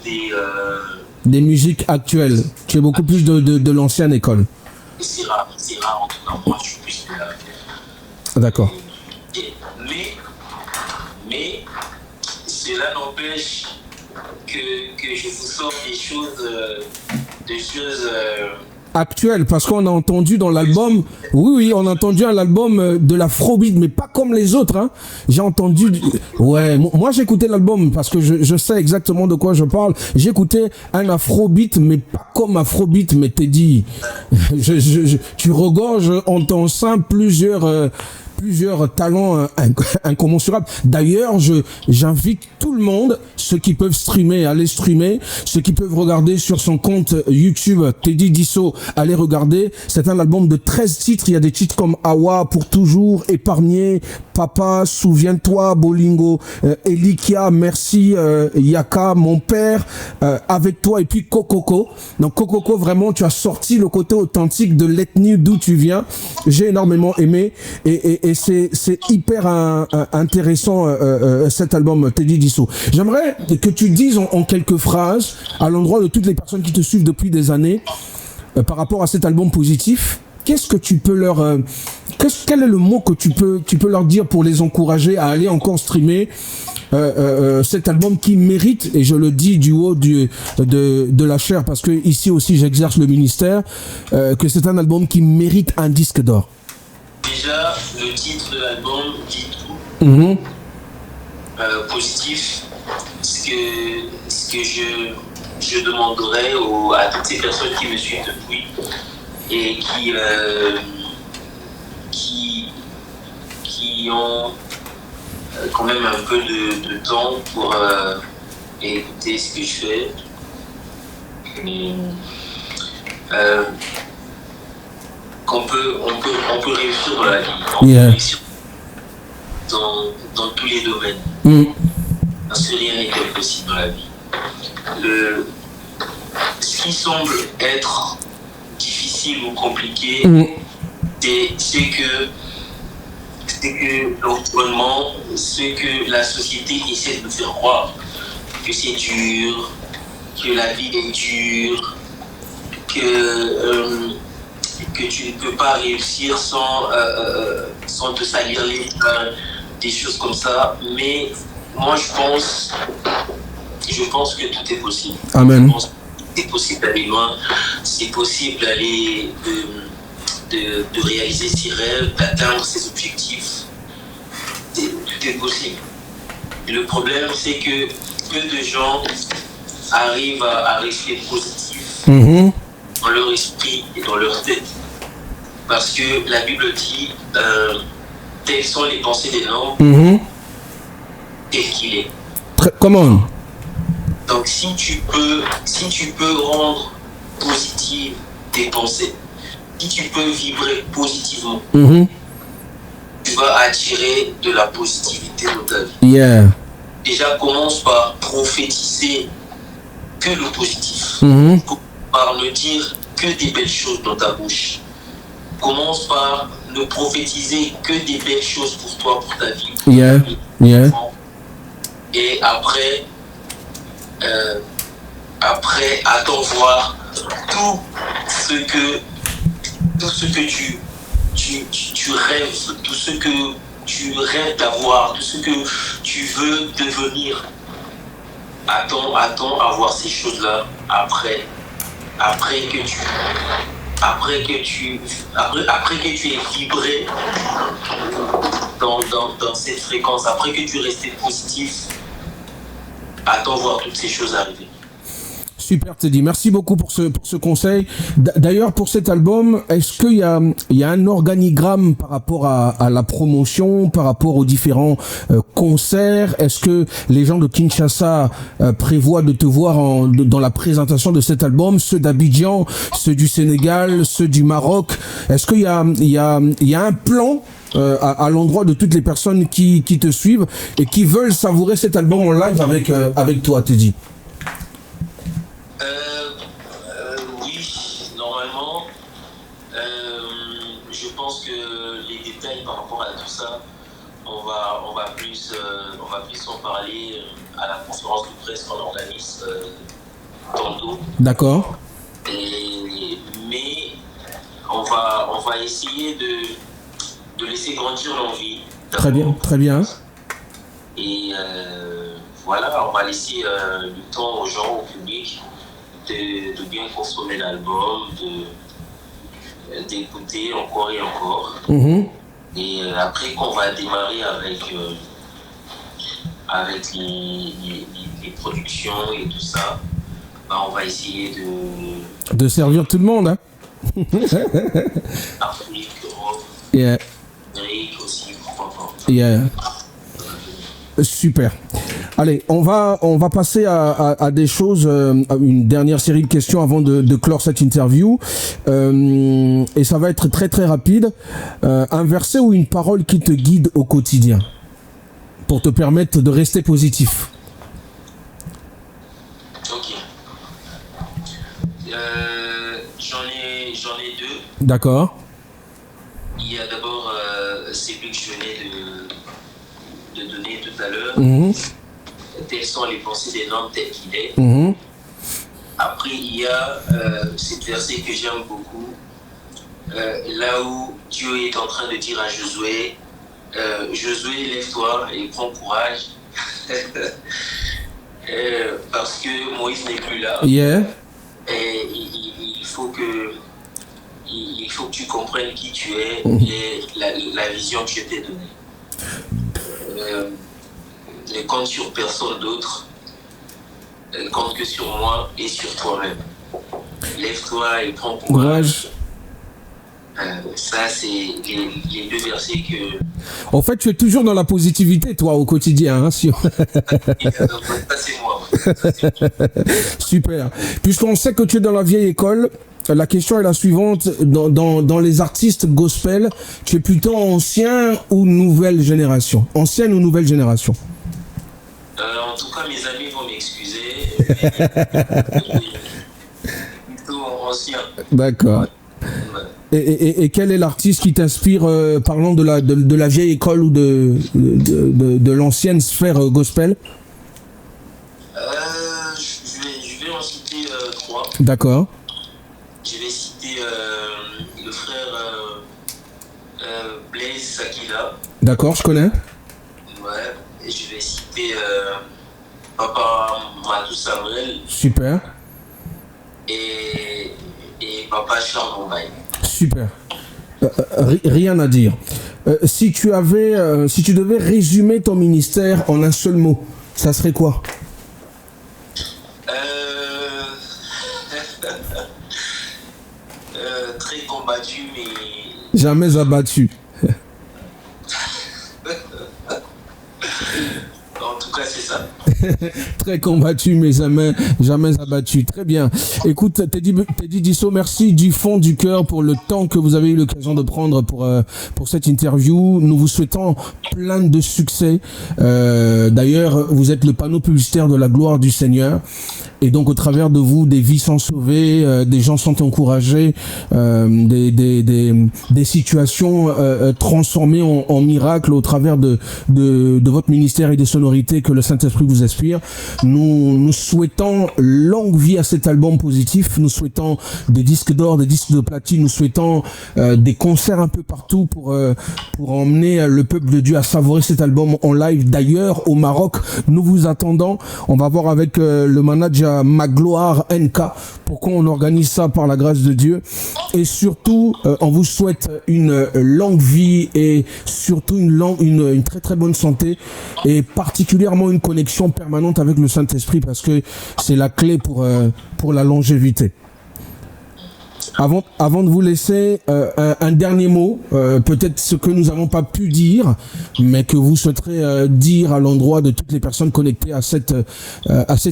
des musiques actuelles. Tu es beaucoup plus de l'ancienne école. C'est rare, en tout cas, moi je suis plus de la... D'accord. Mais cela n'empêche que je vous sors des choses actuelles, parce qu'on a entendu dans l'album, oui, on a entendu un album de l'afrobeat, mais pas comme les autres, hein. J'ai entendu, ouais, moi j'ai écouté l'album parce que je sais exactement de quoi je parle. J'ai écouté un afrobeat, mais pas comme afrobeat, mais t'es dit, tu regorges en ton sein plusieurs talents incommensurables. D'ailleurs, j'invite tout le monde, ceux qui peuvent streamer, à aller streamer, ceux qui peuvent regarder sur son compte YouTube, Teddy Disso, allez regarder. C'est un album de 13 titres. Il y a des titres comme Awa, Pour Toujours, Épargné, Papa, Souviens-toi, Bolingo, Elikia, Merci, Yaka, Mon Père, Avec Toi, et puis Kokoko. Donc Kokoko, vraiment, tu as sorti le côté authentique de l'ethnie d'où tu viens. J'ai énormément aimé et c'est hyper intéressant cet album Teddy Disso. J'aimerais que tu dises en quelques phrases à l'endroit de toutes les personnes qui te suivent depuis des années par rapport à cet album positif. Qu'est-ce que tu peux leur quel est le mot que tu peux leur dire pour les encourager à aller encore streamer cet album qui mérite, et je le dis du haut de la chair, parce que ici aussi j'exerce le ministère, que c'est un album qui mérite un disque d'or? Déjà, le titre de l'album dit tout. Positif. Ce que je demanderais à toutes ces personnes qui me suivent depuis et qui ont quand même un peu de temps pour écouter ce que je fais. On peut réussir dans la vie, on peut réussir dans tous les domaines. Parce que rien n'est impossible dans la vie. Ce qui semble être difficile ou compliqué, c'est que l'environnement, c'est que la société essaie de nous faire croire que c'est dur, que la vie est dure, que tu ne peux pas réussir sans te salir les mains, des choses comme ça. Mais moi, je pense que tout est possible. Amen. C'est possible d'aller loin, c'est possible d'aller de réaliser ses rêves, d'atteindre ses objectifs. Tout est possible. Le problème, c'est que peu de gens arrivent à rester positifs dans leur esprit et dans leur tête. Parce que la Bible dit telles sont les pensées des hommes, tel qu'il est. Comment? Donc si tu peux rendre positives tes pensées, si tu peux vibrer positivement, tu vas attirer de la positivité dans ta vie. Déjà, commence par prophétiser que le positif. Par ne dire que des belles choses dans ta bouche. Commence par ne prophétiser que des belles choses pour toi, pour ta vie. Pour ta vie. Et après, attends voir tout ce que tu rêves, tout ce que tu rêves d'avoir, tout ce que tu veux devenir. Attends à voir ces choses-là après que tu aies vibré dans cette fréquence, après que tu restes positif. Attends voir toutes ces choses arriver. Super Teddy, merci beaucoup pour ce conseil. D'ailleurs, pour cet album, est-ce qu'il y a un organigramme par rapport à la promotion, par rapport aux différents concerts? Est-ce que les gens de Kinshasa prévoient de te voir dans la présentation de cet album, ceux d'Abidjan, ceux du Sénégal, ceux du Maroc? Est-ce qu'il y a un plan à l'endroit de toutes les personnes qui te suivent et qui veulent savourer cet album en live avec toi, Teddy? Oui, normalement. Je pense que les détails par rapport à tout ça, on va plus en parler à la conférence de presse qu'on organise tantôt. D'accord. Mais on va essayer de laisser grandir l'envie. Très bien, très bien. Et voilà, on va laisser le temps aux gens, au public, de bien consommer l'album, d'écouter encore et encore. Et après qu'on va démarrer avec les productions et tout ça, on va essayer de servir tout le monde, hein. Afrique, Europe, Amérique aussi, pourquoi pas. Super. Allez, on va passer à des choses, à une dernière série de questions avant de clore cette interview. Et ça va être très très rapide. Un verset ou une parole qui te guide au quotidien pour te permettre de rester positif. Ok. J'en ai deux. D'accord. Il y a d'abord celui que je venais de donner tout à l'heure. Telles sont les pensées des hommes tels qu'il est. Après, il y a cet verset que j'aime beaucoup, là où Dieu est en train de dire à Josué, Josué, lève-toi et prends courage, Parce que Moïse n'est plus là. Yeah. Et il faut que tu comprennes qui tu es et la vision que je t'ai donnée. Ne compte sur personne d'autre. Ne compte que sur moi et sur toi-même. Lève-toi et prends courage. Ça, c'est les deux versets que... En fait, tu es toujours dans la positivité, toi, au quotidien. Hein, si... Ça, c'est moi. Super. Puisqu'on sait que tu es dans la vieille école, la question est la suivante. Dans les artistes gospel, tu es plutôt ancien ou nouvelle génération? Ancienne ou nouvelle génération? En tout cas, mes amis vont m'excuser. Plutôt ancien. D'accord. Et quel est l'artiste qui t'inspire, parlant de la vieille école ou de l'ancienne sphère gospel? Je vais en citer 3. D'accord. Je vais citer le frère Blaise Sakila. D'accord, je connais. Ouais. Et je vais citer Papa Matou Samuel. Super. Et Papa Charles Mbaye. Super. Rien à dire. Si tu devais résumer ton ministère en un seul mot, ça serait quoi? Très combattu, mais... Jamais abattu. En tout cas, c'est ça. Très combattu, mais jamais abattu. Très bien. Écoute, Teddy Disso, merci du fond du cœur pour le temps que vous avez eu l'occasion de prendre pour cette interview. Nous vous souhaitons plein de succès. D'ailleurs, vous êtes le panneau publicitaire de la gloire du Seigneur. Et donc, au travers de vous, des vies sont sauvées, des gens sont encouragés, des situations transformées en miracles au travers de votre ministère et des sonorités que le Saint-Esprit vous inspire. Nous souhaitons longue vie à cet album positif. Nous souhaitons des disques d'or, des disques de platine. Nous souhaitons des concerts un peu partout pour emmener le peuple de Dieu à savourer cet album en live. D'ailleurs, au Maroc, nous vous attendons. On va voir avec le manager Magloire NK pour qu'on organise ça par la grâce de Dieu. Et surtout, on vous souhaite une longue vie et surtout une très très bonne santé et particulièrement une connexion permanente avec le Saint-Esprit parce que c'est la clé pour la longévité. Avant de vous laisser, un dernier mot, peut-être ce que nous n'avons pas pu dire, mais que vous souhaiterez dire à l'endroit de toutes les personnes connectées à cette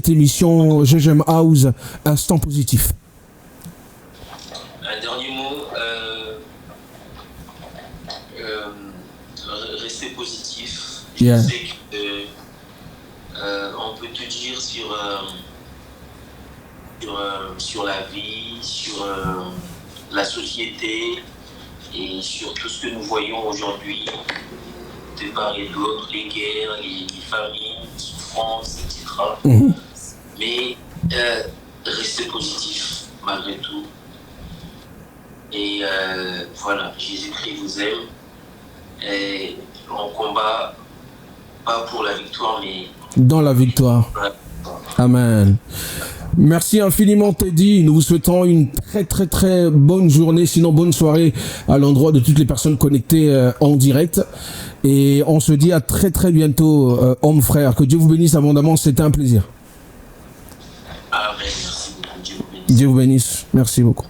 émission GGM House, Instant Positif. Un dernier mot, restez positif. Yeah. Je sais que on peut tout dire sur la vie, sur la société et sur tout ce que nous voyons aujourd'hui, de part et d'autre, les guerres, les famines, les souffrances, etc. Mm-hmm. Mais restez positif malgré tout. Et voilà, Jésus-Christ vous aime. Et on combat pas pour la victoire, mais dans la victoire. Amen. Merci infiniment Teddy, nous vous souhaitons une très très très bonne journée, sinon bonne soirée à l'endroit de toutes les personnes connectées en direct. Et on se dit à très très bientôt, homme frère. Que Dieu vous bénisse abondamment, c'était un plaisir. Amen, merci beaucoup, Dieu vous bénisse. Dieu vous bénisse, merci beaucoup.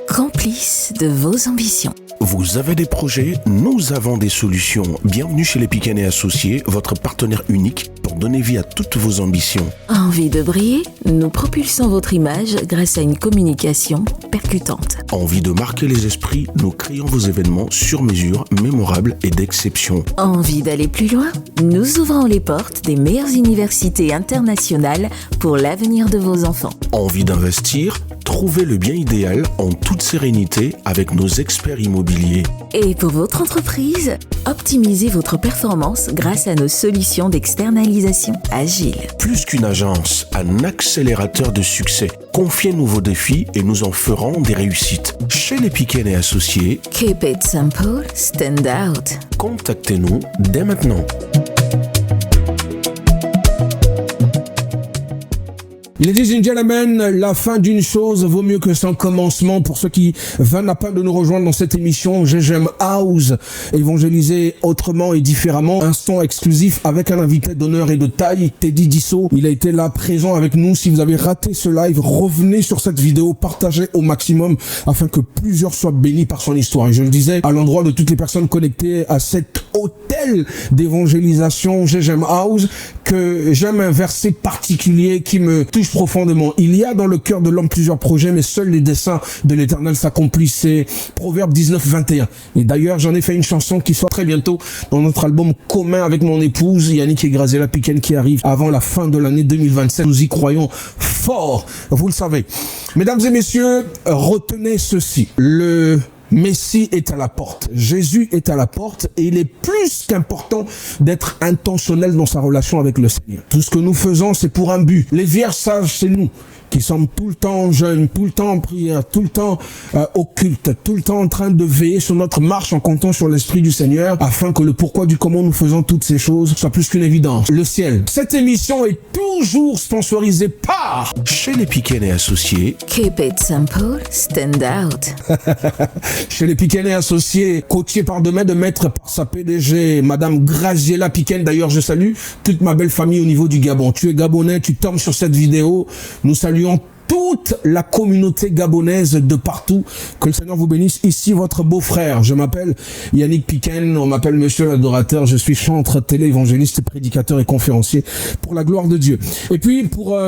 Complice de vos ambitions. Vous avez des projets? Nous avons des solutions. Bienvenue chez les Piken et Associés, votre partenaire unique pour donner vie à toutes vos ambitions. Envie de briller? Nous propulsons votre image grâce à une communication percutante. Envie de marquer les esprits? Nous créons vos événements sur mesure, mémorables et d'exception. Envie d'aller plus loin? Nous ouvrons les portes des meilleures universités internationales pour l'avenir de vos enfants. Envie d'investir? Trouvez le bien idéal en toute sérénité avec nos experts immobiliers. Et pour votre entreprise, optimisez votre performance grâce à nos solutions d'externalisation agiles. Plus qu'une agence, un accélérateur de succès. Confiez-nous vos défis et nous en ferons des réussites. Chez les Piken et Associés, Keep it simple, stand out. contactez-nous dès maintenant. Ladies and gentlemen, la fin d'une chose vaut mieux que son commencement. Pour ceux qui viennent à peine de nous rejoindre dans cette émission, j'aime House, évangéliser autrement et différemment. Instant exclusif avec un invité d'honneur et de taille, Teddy Disso. Il a été là présent avec nous. Si vous avez raté ce live, revenez sur cette vidéo, partagez au maximum afin que plusieurs soient bénis par son histoire. Et je le disais, à l'endroit de toutes les personnes connectées à cet hôtel d'évangélisation j'aime House, que j'aime un verset particulier qui me touche profondément. Il y a dans le cœur de l'homme plusieurs projets, mais seuls les desseins de l'Éternel s'accomplissent. C'est Proverbe 19-21. Et d'ailleurs, j'en ai fait une chanson qui sort très bientôt dans notre album commun avec mon épouse, Yannick et Graziella Piken, qui arrive avant la fin de l'année 2027. Nous y croyons fort, vous le savez. Mesdames et messieurs, retenez ceci. Le Messie est à la porte. Jésus est à la porte et il est plus qu'important d'être intentionnel dans sa relation avec le Seigneur. Tout ce que nous faisons, c'est pour un but. Les vierges sages, c'est nous qui sommes tout le temps jeunes, tout le temps en prière, tout le temps au culte, tout le temps en train de veiller sur notre marche en comptant sur l'Esprit du Seigneur afin que le pourquoi du comment nous faisons toutes ces choses soit plus qu'une évidence. Le ciel. Cette émission est toujours sponsorisée par Chez les Piken et Associés, Keep it simple, stand out. chez les Piken et Associés, coaché par demain de maître par sa PDG, Madame Graziella Piken. D'ailleurs, je salue toute ma belle famille au niveau du Gabon. Tu es gabonais, tu tombes sur cette vidéo. Nous saluons toute la communauté gabonaise de partout. Que le Seigneur vous bénisse. Ici, votre beau-frère. Je m'appelle Yannick Piken. On m'appelle Monsieur l'Adorateur. Je suis chanteur, télé-évangéliste, prédicateur et conférencier pour la gloire de Dieu. Et puis, pour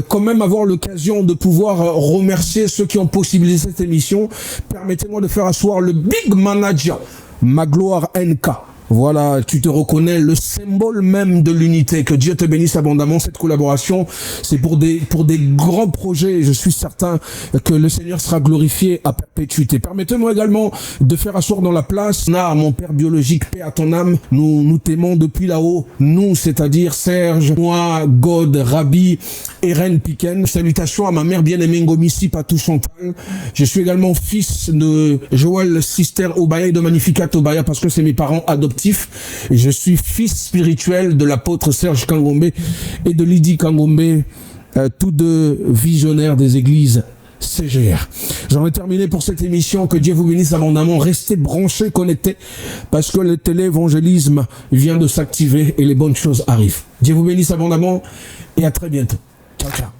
quand même avoir l'occasion de pouvoir remercier ceux qui ont possibilisé cette émission, permettez-moi de faire asseoir le Big Manager, Magloire NK. Voilà, tu te reconnais, le symbole même de l'unité. Que Dieu te bénisse abondamment. Cette collaboration, c'est pour des grands projets. Je suis certain que le Seigneur sera glorifié à perpétuité. Permettez-moi également de faire asseoir dans la place, mon père biologique, paix à ton âme. Nous t'aimons depuis là-haut. Nous, c'est-à-dire Serge, moi, God, Rabbi, Eren Piken. Salutations à ma mère bien-aimée Ngomissi Patou Chantal. Je suis également fils de Joël Sister Obaya et de Magnificat Obaya parce que c'est mes parents adoptifs. Et je suis fils spirituel de l'apôtre Serge Kangombe et de Lydie Kangombe, tous deux visionnaires des églises CGR. J'en ai terminé pour cette émission. Que Dieu vous bénisse abondamment. Restez branchés, connectés, parce que le téléévangélisme vient de s'activer et les bonnes choses arrivent. Dieu vous bénisse abondamment et à très bientôt. Ciao, ciao.